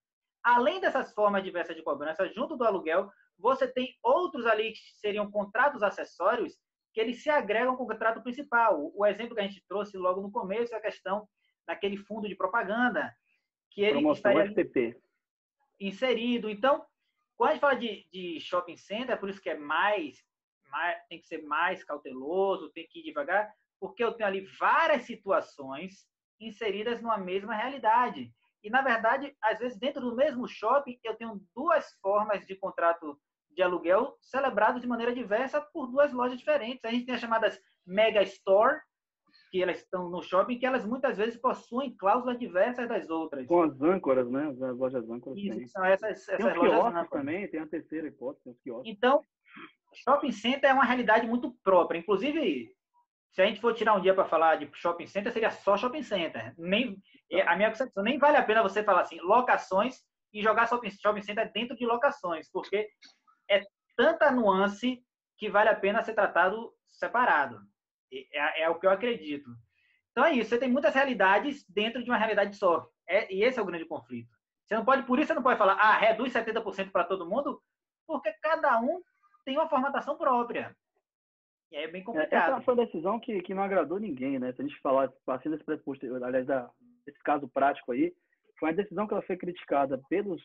Além dessas formas diversas de cobrança, junto do aluguel, você tem outros ali que seriam contratos acessórios que eles se agregam com o contrato principal. O exemplo que a gente trouxe logo no começo é a questão daquele fundo de propaganda, que ele promoção estaria FTP inserido. Então, quando a gente fala de shopping center, é por isso que é tem que ser mais cauteloso, tem que ir devagar, porque eu tenho ali várias situações inseridas numa mesma realidade. E, na verdade, às vezes, dentro do mesmo shopping, eu tenho duas formas de contrato de aluguel celebrados de maneira diversa por duas lojas diferentes. A gente tem as chamadas Mega Store, que elas estão no shopping, que elas muitas vezes possuem cláusulas diversas das outras. com as âncoras, né? As lojas âncoras. Isso, são essas tem os lojas quiosques âncoras também, tem a terceira hipótese, tem os quiosques. Então, shopping center é uma realidade muito própria. Inclusive, se a gente for tirar um dia para falar de shopping center, seria só shopping center. A minha concepção, nem vale a pena você falar assim, locações e jogar shopping center dentro de locações, porque é tanta nuance que vale a pena ser tratado separado. É o que eu acredito. Então é isso, você tem muitas realidades dentro de uma realidade só. E esse é o grande conflito. Por isso você não pode falar, reduz 70% para todo mundo, porque cada um tem uma formatação própria. E aí é bem complicado. Essa foi uma decisão que não agradou ninguém, né? Se a gente falar, partindo desse pressuposto, aliás, desse caso prático aí, foi uma decisão que ela foi criticada pelos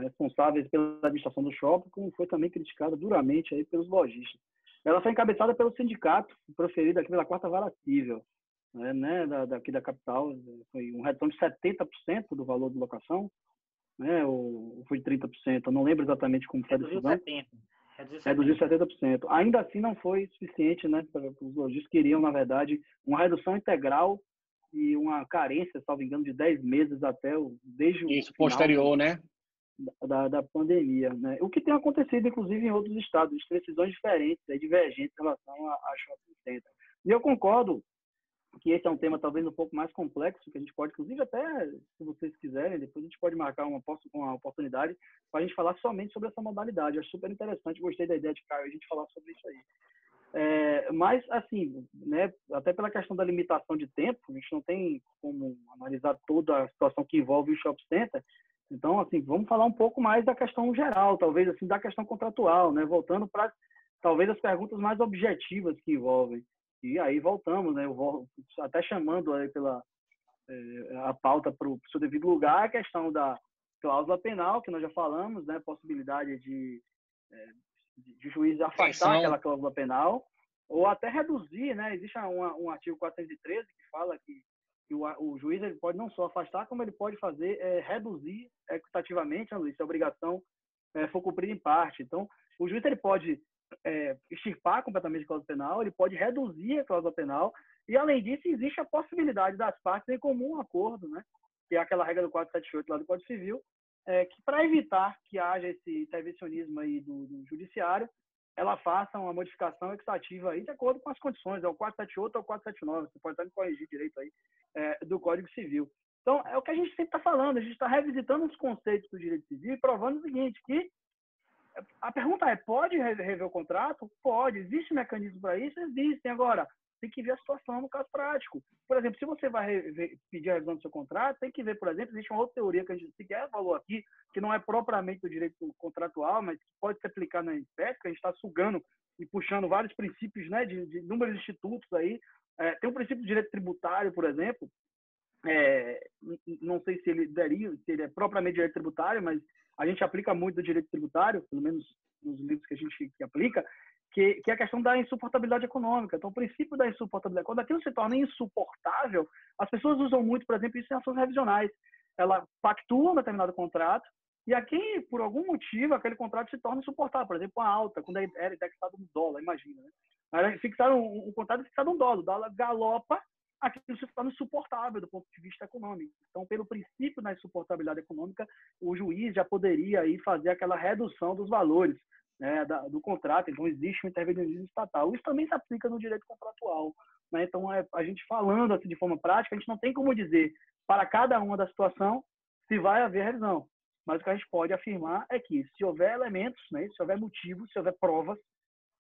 responsáveis pela administração do shopping, como foi também criticada duramente aí pelos lojistas. Ela foi encabeçada pelo sindicato, proferida aqui pela Quarta Vara Civil, né, daqui da capital. Foi uma redução de 70% do valor de locação, né, ou foi 30%, eu não lembro exatamente como foi a decisão. Reduziu 70%. Ainda assim não foi suficiente, né, para os lojistas que queriam, na verdade, uma redução integral e uma carência, salvo engano, de 10 meses desde o isso, posterior, né? Da pandemia, né? O que tem acontecido, inclusive, em outros estados, decisões diferentes, divergentes em relação a shopping center. E eu concordo que esse é um tema talvez um pouco mais complexo, que a gente pode, inclusive, até, se vocês quiserem, depois a gente pode marcar uma oportunidade para a gente falar somente sobre essa modalidade. Eu acho super interessante, gostei da ideia de Caio, a gente falar sobre isso aí. Mas, assim, né, até pela questão da limitação de tempo, a gente não tem como analisar toda a situação que envolve o shopping center. Então, assim, vamos falar um pouco mais da questão geral, talvez, assim, da questão contratual, né, voltando para, talvez, as perguntas mais objetivas que envolvem. E aí voltamos, né, eu vou até chamando aí a pauta para o seu devido lugar, a questão da cláusula penal, que nós já falamos, né, possibilidade de juiz afastar aquela cláusula penal, ou até reduzir, né? Existe um artigo 413 que fala que o juiz ele pode não só afastar, como ele pode fazer reduzir equitativamente, Luiz, se a obrigação for cumprida em parte. Então, o juiz ele pode extirpar completamente a cláusula penal, ele pode reduzir a cláusula penal, e além disso, existe a possibilidade das partes em comum acordo, né? que é aquela regra do 478 lá do Código Civil, que para evitar que haja esse intervencionismo aí do judiciário, ela faça uma modificação equitativa aí de acordo com as condições, é o 478 ou o 479, você pode até me corrigir direito aí, do Código Civil. Então, é o que a gente sempre está falando, a gente está revisitando os conceitos do direito civil e provando o seguinte, que a pergunta é, pode rever o contrato? Pode. Existe mecanismo para isso? Existem. Agora, tem que ver a situação no caso prático. Por exemplo, se você vai pedir a revisão do seu contrato, tem que ver, por exemplo, existe uma outra teoria que a gente sequer falou aqui, que não é propriamente do direito contratual, mas que pode se aplicar na espécie, que a gente está sugando e puxando vários princípios, né, de inúmeros institutos aí. Tem um princípio do direito tributário, por exemplo, não sei se ele é propriamente direito tributário, mas a gente aplica muito do direito tributário, pelo menos nos livros que a gente aplica, que é a questão da insuportabilidade econômica. Então, o princípio da insuportabilidade, quando aquilo se torna insuportável, as pessoas usam muito, por exemplo, isso em ações revisionais. Ela pactua um determinado contrato e aqui, por algum motivo, aquele contrato se torna insuportável. Por exemplo, uma alta, quando era indexado no dólar, imagina, né? Aí fixaram um contrato fixado no dólar, o dólar galopa, aquilo se torna insuportável do ponto de vista econômico. Então, pelo princípio da insuportabilidade econômica, o juiz já poderia aí fazer aquela redução dos valores, né, do contrato. Então, existe um intervencionismo estatal. Isso também se aplica no direito contratual, né? Então, a gente falando assim de forma prática, a gente não tem como dizer para cada uma da situação se vai haver revisão. Mas o que a gente pode afirmar é que se houver elementos, né, se houver motivos, se houver provas,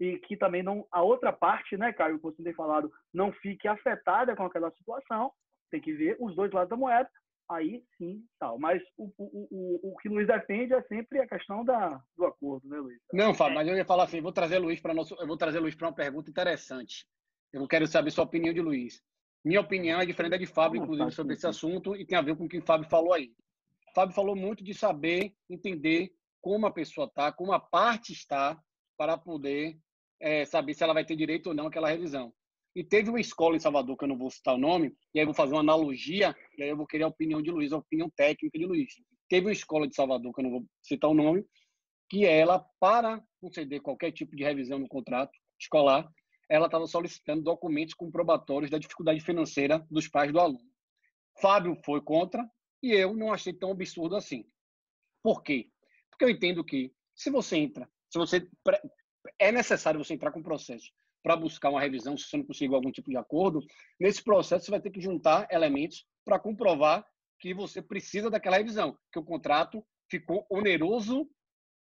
e que também não, a outra parte, né, Caio, que você tem falado, não fique afetada com aquela situação, tem que ver os dois lados da moeda, aí sim, tal. Mas o que o Luiz defende é sempre a questão do acordo, né, Luiz? Não, Fábio, mas eu ia falar assim, eu vou trazer Luiz para uma pergunta interessante. Eu quero saber sua opinião de Luiz. Minha opinião é diferente da de Fábio, inclusive, sobre esse assunto, e tem a ver com o que o Fábio falou aí. O Fábio falou muito de saber, entender como a pessoa está, como a parte está, para poder saber se ela vai ter direito ou não àquela revisão. E teve uma escola em Salvador, que eu não vou citar o nome, e aí eu vou fazer uma analogia, e aí eu vou querer a opinião de Luiz, a opinião técnica de Luiz. Teve uma escola de Salvador, que eu não vou citar o nome, que ela, para conceder qualquer tipo de revisão no contrato escolar, ela estava solicitando documentos comprobatórios da dificuldade financeira dos pais do aluno. Fábio foi contra, e eu não achei tão absurdo assim. Por quê? Porque eu entendo que, se é necessário você entrar com processo para buscar uma revisão, se você não conseguir algum tipo de acordo, nesse processo você vai ter que juntar elementos para comprovar que você precisa daquela revisão, que o contrato ficou oneroso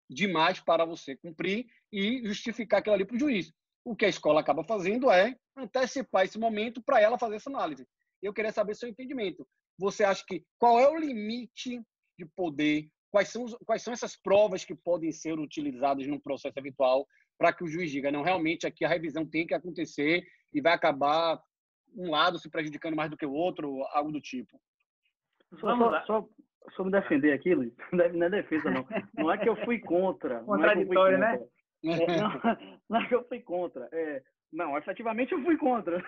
demais para você cumprir e justificar aquilo ali para o juiz. O que a escola acaba fazendo é antecipar esse momento para ela fazer essa análise. Eu queria saber seu entendimento. Você acha que qual é o limite de poder? Quais são essas provas que podem ser utilizadas num processo eventual para que o juiz diga, não, realmente aqui a revisão tem que acontecer e vai acabar um lado se prejudicando mais do que o outro, algo do tipo? Só me defender aqui, Luiz. Não é defesa, não. Não é que eu fui contra. Contraditório, né? Não é que eu fui contra. Não, efetivamente eu fui contra.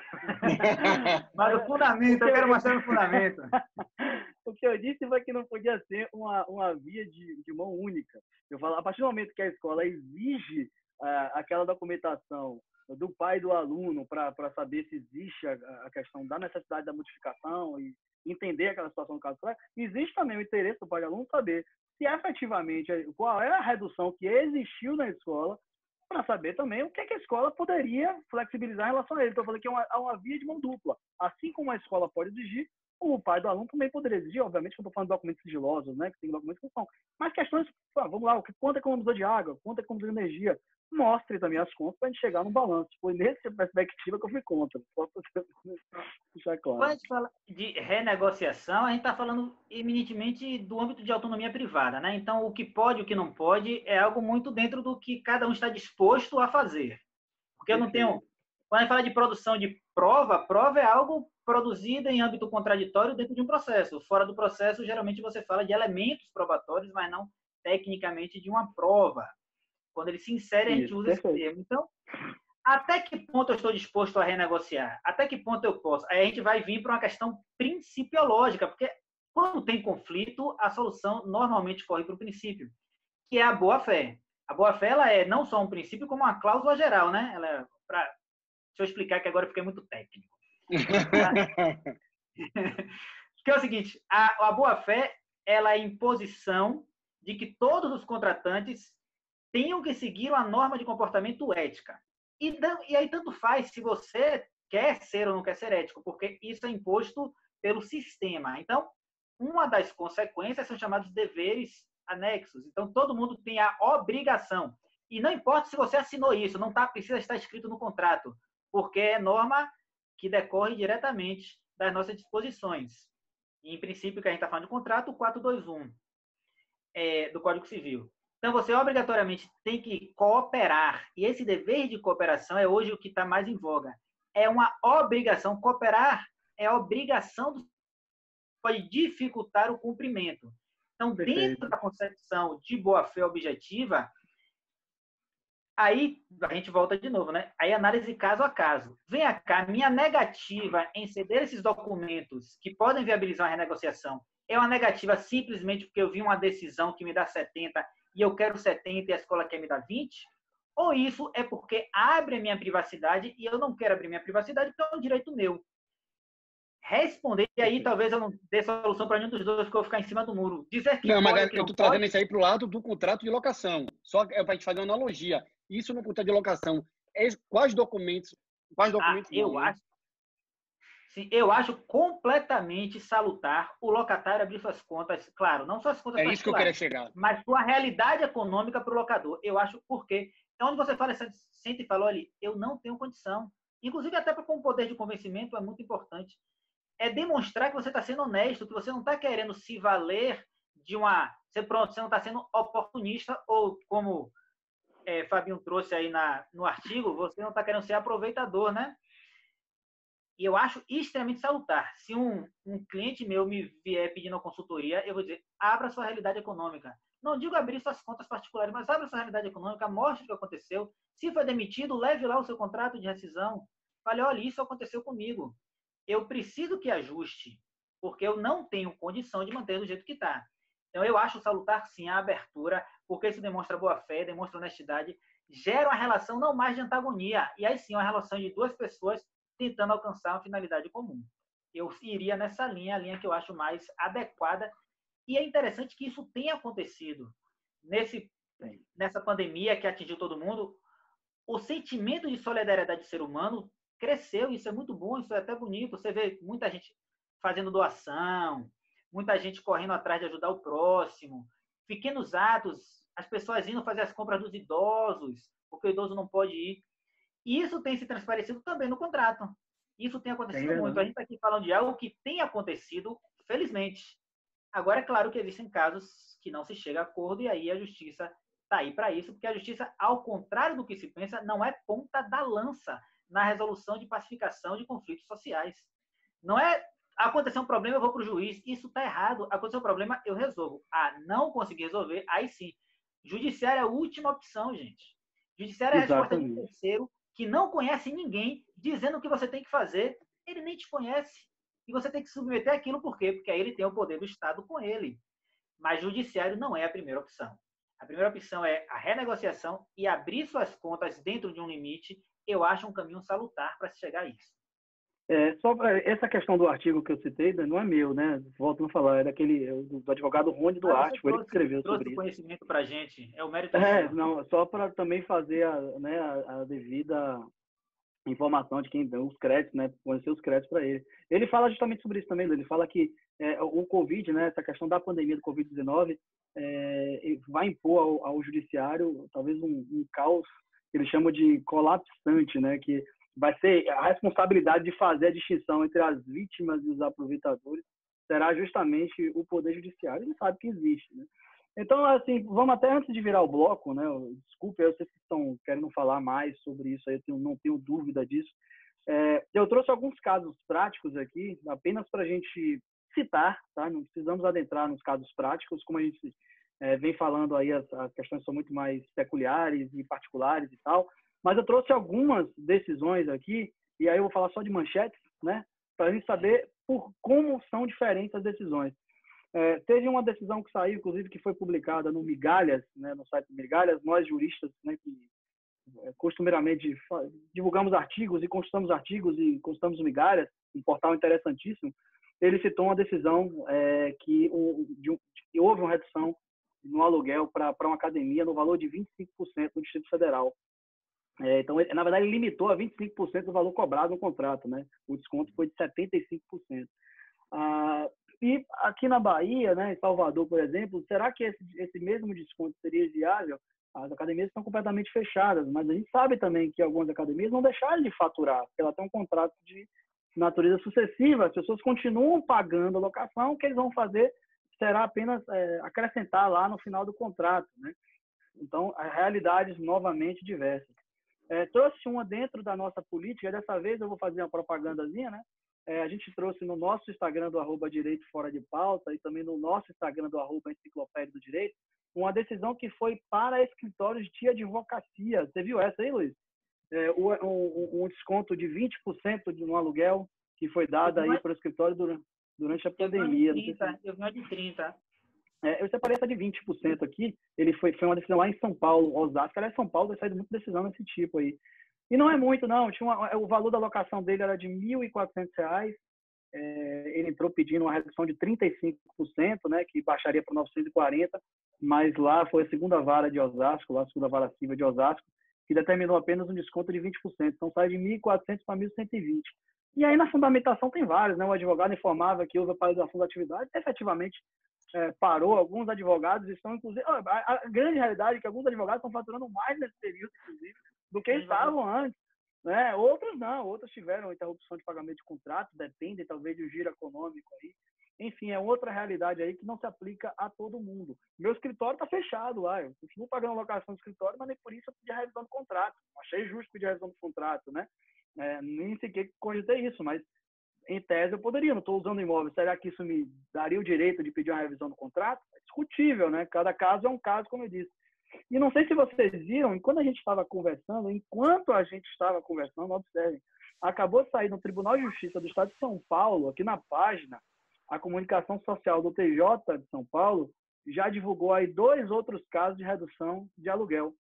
Mas o fundamento, eu quero mostrar o fundamento. O que eu disse foi que não podia ser uma via de mão única. Eu falo, a partir do momento que a escola exige aquela documentação do pai do aluno para saber se existe a questão da necessidade da modificação e entender aquela situação do caso, existe também o interesse do pai do aluno saber se efetivamente qual é a redução que existiu na escola, para saber também o que a escola poderia flexibilizar em relação a ele. Então, eu falei que é uma via de mão dupla. Assim como a escola pode exigir, o pai do aluno também poderia exigir. Obviamente que eu estou falando de documentos sigilosos, né, que tem documentos que são. Mas questões, vamos lá, quanto economizou de água, quanto economizou de energia, mostre também as contas para a gente chegar no balanço. Foi nessa perspectiva que eu fui contra. Só para deixar claro. Quando a gente fala de renegociação, a gente está falando eminentemente do âmbito de autonomia privada, né? Então, o que pode e o que não pode é algo muito dentro do que cada um está disposto a fazer. Porque eu não tenho... Quando a gente fala de produção de prova é algo produzido em âmbito contraditório dentro de um processo. Fora do processo, geralmente você fala de elementos probatórios, mas não tecnicamente de uma prova. Quando ele se insere, a gente usa esse termo. Então, até que ponto eu estou disposto a renegociar? Até que ponto eu posso? Aí a gente vai vir para uma questão principiológica, porque quando tem conflito, a solução normalmente corre para o princípio, que é a boa-fé. A boa-fé ela é não só um princípio, como uma cláusula geral, né? Ela é Deixa eu explicar que agora eu fiquei muito técnico. Que é o seguinte, a boa-fé, ela é imposição de que todos os contratantes tenham que seguir uma norma de comportamento ética. E aí tanto faz se você quer ser ou não quer ser ético, porque isso é imposto pelo sistema. Então, uma das consequências são chamados deveres anexos. Então, todo mundo tem a obrigação. E não importa se você assinou isso, não precisa estar escrito no contrato, porque é norma que decorre diretamente das nossas disposições. E, em princípio, que a gente está falando de contrato, o 421 do Código Civil. Então, você obrigatoriamente tem que cooperar. E esse dever de cooperação é hoje o que está mais em voga. É uma obrigação. Cooperar é a obrigação do pode dificultar o cumprimento. Então, dentro da concepção de boa-fé objetiva, aí a gente volta de novo, né? Aí análise caso a caso. Vem cá, minha negativa em ceder esses documentos que podem viabilizar uma renegociação é uma negativa simplesmente porque eu vi uma decisão que me dá 70 e eu quero 70 e a escola quer me dar 20? Ou isso é porque abre a minha privacidade e eu não quero abrir minha privacidade porque é um direito meu? Responder, e aí talvez eu não dê solução para nenhum dos dois, porque eu vou ficar em cima do muro. Dizer que não, pode, mas que eu não estou pode... trazendo isso aí para o lado do contrato de locação. Só para a gente fazer uma analogia. Isso no contrato de locação. Quais documentos eu não, né? acho, sim, eu acho completamente salutar o locatário abrir suas contas, claro, não suas contas É isso que eu queria chegar. mas sua realidade econômica para o locador. Eu acho porque é onde você fala, sente e fala, olha, eu não tenho condição. Inclusive, até com o poder de convencimento é muito importante. É demonstrar que você está sendo honesto, que você não está querendo se valer de uma... Você não está sendo oportunista ou, como Fabinho trouxe aí no artigo, você não está querendo ser aproveitador, né? E eu acho extremamente salutar. Se um cliente meu me vier pedindo uma consultoria, eu vou dizer, abra sua realidade econômica. Não digo abrir suas contas particulares, mas abra sua realidade econômica, mostre o que aconteceu. Se foi demitido, leve lá o seu contrato de rescisão. Fale, olha, isso aconteceu comigo. Eu preciso que ajuste, porque eu não tenho condição de manter do jeito que está. Então, eu acho salutar, sim, a abertura, porque isso demonstra boa-fé, demonstra honestidade, gera uma relação não mais de antagonia, e aí sim, uma relação de duas pessoas tentando alcançar uma finalidade comum. Eu iria nessa linha, a linha que eu acho mais adequada, e é interessante que isso tenha acontecido. Nessa pandemia que atingiu todo mundo, o sentimento de solidariedade do ser humano cresceu, isso é muito bom, isso é até bonito. Você vê muita gente fazendo doação, muita gente correndo atrás de ajudar o próximo, pequenos atos, as pessoas indo fazer as compras dos idosos, porque o idoso não pode ir. E isso tem se transparecido também no contrato. Isso tem acontecido muito. A gente está aqui falando de algo que tem acontecido, felizmente. Agora, é claro que existem casos que não se chega a acordo e aí a justiça está aí para isso, porque a justiça, ao contrário do que se pensa, não é ponta da lança na resolução de pacificação de conflitos sociais. Não é aconteceu um problema, eu vou para o juiz. Isso está errado. Aconteceu um problema, eu resolvo. Não conseguir resolver, aí sim. Judiciário é a última opção, gente. Judiciário é a resposta de um terceiro que não conhece ninguém dizendo o que você tem que fazer. Ele nem te conhece. E você tem que submeter aquilo, por quê? Porque aí ele tem o poder do Estado com ele. Mas judiciário não é a primeira opção. A primeira opção é a renegociação e abrir suas contas dentro de um limite. Eu acho um caminho salutar para se chegar a isso. Essa questão do artigo que eu citei não é meu, né? Volto a falar, é do advogado Rony Duarte, foi ele que escreveu sobre isso. Trouxe conhecimento para a gente, é o mérito não, só para também fazer a devida informação de quem deu os créditos, né? Fornecer os créditos para ele. Ele fala justamente sobre isso também, ele fala que o Covid, né? Essa questão da pandemia do Covid-19 vai impor ao judiciário talvez um caos que ele chama de colapsante, né? Que vai ser a responsabilidade de fazer a distinção entre as vítimas e os aproveitadores, será justamente o Poder Judiciário. Ele sabe que existe, né? Então, assim, vamos até antes de virar o bloco, né? Desculpe, eu sei que estão querendo falar mais sobre isso, aí eu não tenho dúvida disso. Eu trouxe alguns casos práticos aqui, apenas para a gente citar, tá? Não precisamos adentrar nos casos práticos, como a gente vem falando aí, as questões são muito mais peculiares e particulares e tal. Mas eu trouxe algumas decisões aqui, e aí eu vou falar só de manchetes, né? Para a gente saber como são diferentes as decisões. Teve uma decisão que saiu, inclusive, que foi publicada no Migalhas, né? No site do Migalhas, nós juristas, né? Que costumeiramente divulgamos artigos e consultamos o Migalhas, um portal interessantíssimo. ele citou uma decisão que houve uma redução no aluguel para uma academia no valor de 25% no Distrito Federal. Então, na verdade, ele limitou a 25% do valor cobrado no contrato, né? O desconto foi de 75%. E aqui na Bahia, né, em Salvador, por exemplo, será que esse mesmo desconto seria viável? As academias estão completamente fechadas, mas a gente sabe também que algumas academias não deixaram de faturar, porque ela tem um contrato de natureza sucessiva, as pessoas continuam pagando a locação, o que eles vão fazer será apenas acrescentar lá no final do contrato, né? Então, realidades novamente diversas. Trouxe uma dentro da nossa política, dessa vez eu vou fazer uma propagandazinha, né? A gente trouxe no nosso Instagram do @Direito Fora de Pauta e também no nosso Instagram do @Enciclopédia do Direito, uma decisão que foi para escritórios de advocacia. Você viu essa aí, Luiz? Um desconto de 20% no aluguel que foi dado aí para o escritório durante a pandemia. Eu vi uma de 30%. Eu separei essa de 20% aqui. Ele foi uma decisão lá em São Paulo, Osasco. Aliás, São Paulo tem saído muita decisão desse tipo aí. E não é muito, não. O valor da locação dele era de R$ 1.400. Ele entrou pedindo uma redução de 35%, né, que baixaria para 940, mas lá foi a segunda vara de Osasco, a segunda vara civil de Osasco, que determinou apenas um desconto de 20%. Então, sai de 1.400 para 1.120. E aí, na fundamentação, tem vários, né? O advogado informava que houve a paralisação da atividade, efetivamente parou. Alguns advogados estão, inclusive... A grande realidade é que alguns advogados estão faturando mais nesse período, inclusive, do que estavam antes. Né? Outros não, outros tiveram interrupção de pagamento de contrato, depende talvez do giro econômico aí. Enfim, é outra realidade aí que não se aplica a todo mundo. Meu escritório está fechado lá, eu continuo pagando locação do escritório, mas nem por isso eu pedi a revisão do contrato. Achei justo pedir a revisão do contrato, né? Nem sequer cogitei isso, mas em tese eu poderia, não estou usando imóvel. Será que isso me daria o direito de pedir uma revisão do contrato? É discutível, né? Cada caso é um caso, como eu disse. E não sei se vocês viram, enquanto a gente estava conversando, observem, acabou de sair no Tribunal de Justiça do Estado de São Paulo, aqui na página, a comunicação social do TJ de São Paulo já divulgou aí 2 outros casos de redução de aluguel.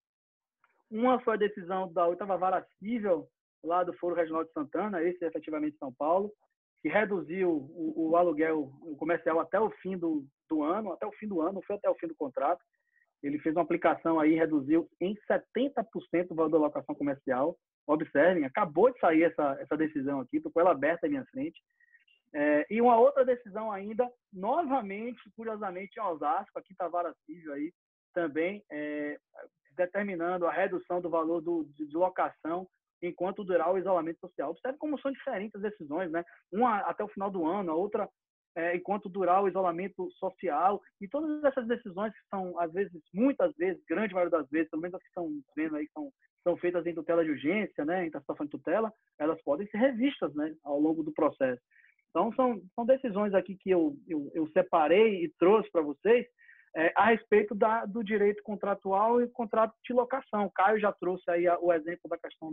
Uma foi a decisão da 8ª Vara Civil, lá do Foro Regional de Santana, esse é efetivamente São Paulo, que reduziu o aluguel comercial até o fim do ano, não foi até o fim do contrato. Ele fez uma aplicação aí, reduziu em 70% o valor da locação comercial. Observem, acabou de sair essa decisão aqui, estou com ela aberta à minha frente. E uma outra decisão ainda, novamente, curiosamente, em Osasco, aqui está a Vara Civil aí, também determinando a redução do valor de locação enquanto durar o isolamento social. Observe como são diferentes as decisões, né? Uma até o final do ano, a outra enquanto durar o isolamento social, e todas essas decisões que são, às vezes, muitas vezes, grande maioria das vezes, pelo menos as que estão vendo aí, são feitas em tutela de urgência, né, em situação de tutela, elas podem ser revistas, né, ao longo do processo. Então, são decisões aqui que eu separei e trouxe para vocês a respeito do direito contratual e contrato de locação. O Caio já trouxe aí o exemplo da questão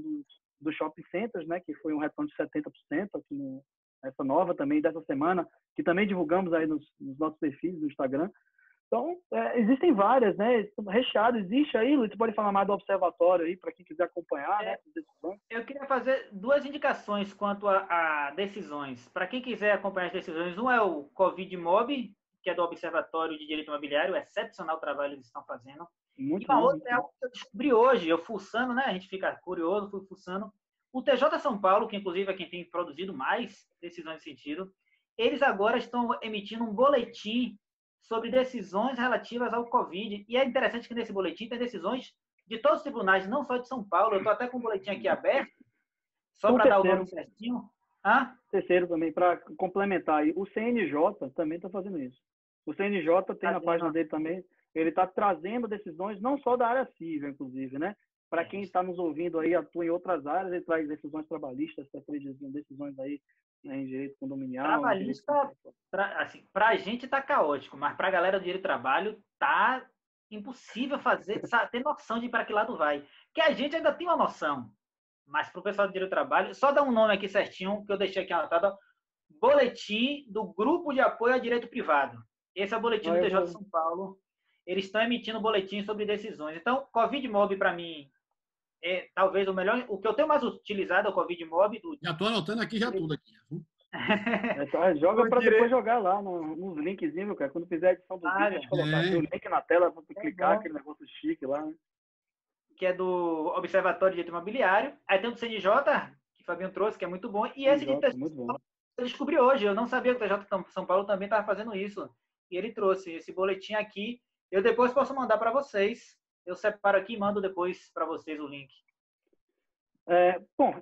dos shopping centers, né, que foi um retorno de 70% aqui essa nova também dessa semana, que também divulgamos aí nos nossos perfis do Instagram. Então, existem várias, né? Recheado, existe aí, Luiz, você pode falar mais do observatório aí, para quem quiser acompanhar, né? Eu queria fazer 2 indicações quanto a decisões. Para quem quiser acompanhar as decisões, um é o Covid Mob, que é do Observatório de Direito Imobiliário, excepcional trabalho que eles estão fazendo. Muito e uma bom, outra é algo que eu descobri hoje, eu fuçando, né? A gente fica curioso, fui fuçando. O TJ São Paulo, que inclusive é quem tem produzido mais decisões nesse sentido, eles agora estão emitindo um boletim sobre decisões relativas ao Covid. E é interessante que nesse boletim tem decisões de todos os tribunais, não só de São Paulo. Eu estou até com o boletim aqui aberto, só para dar o nome certinho. Terceiro também, para complementar aí, o CNJ também está fazendo isso. O CNJ tem na página dele também, ele está trazendo decisões não só da área civil, inclusive, né? Para quem está nos ouvindo aí, atua em outras áreas, ele traz decisões trabalhistas, decisões aí em direito condominial. Trabalhista, assim, para a gente está caótico, mas para a galera do direito do trabalho está impossível ter noção de para que lado vai. Que a gente ainda tem uma noção, mas para o pessoal do direito do trabalho, só dá um nome aqui certinho, que eu deixei aqui anotado, ó, Boletim do Grupo de Apoio a Direito Privado. Esse é o boletim do TJ de São Paulo. Eles estão emitindo boletim sobre decisões. Então, Covid Mob, para mim, talvez o melhor. O que eu tenho mais utilizado é o Covid Mob. Já estou anotando aqui já tudo aqui. Joga para depois jogar lá nos linkzinhos, cara. Quando fizer a edição do vídeo, a gente colocar aqui o link na tela para clicar, aquele negócio chique lá, né? Que é do Observatório de Direito Imobiliário. Aí tem o do CNJ, que o Fabinho trouxe, que é muito bom. E esse de eu descobri hoje. Eu não sabia que o TJ São Paulo também estava fazendo isso. E ele trouxe esse boletim aqui. Eu depois posso mandar para vocês. Eu separo aqui e mando depois para vocês o link. Bom,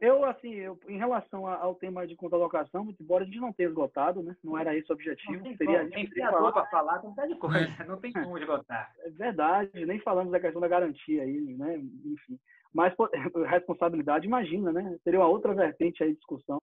em relação ao tema de conta-locação, muito embora a gente não tenha esgotado, né? Não era esse o objetivo. Tem criador para falar, tem um bocado de coisa. Não tem como esgotar. É verdade, nem falamos da questão da garantia aí, né? Enfim. Mas responsabilidade, imagina, né? Seria uma outra vertente aí de discussão.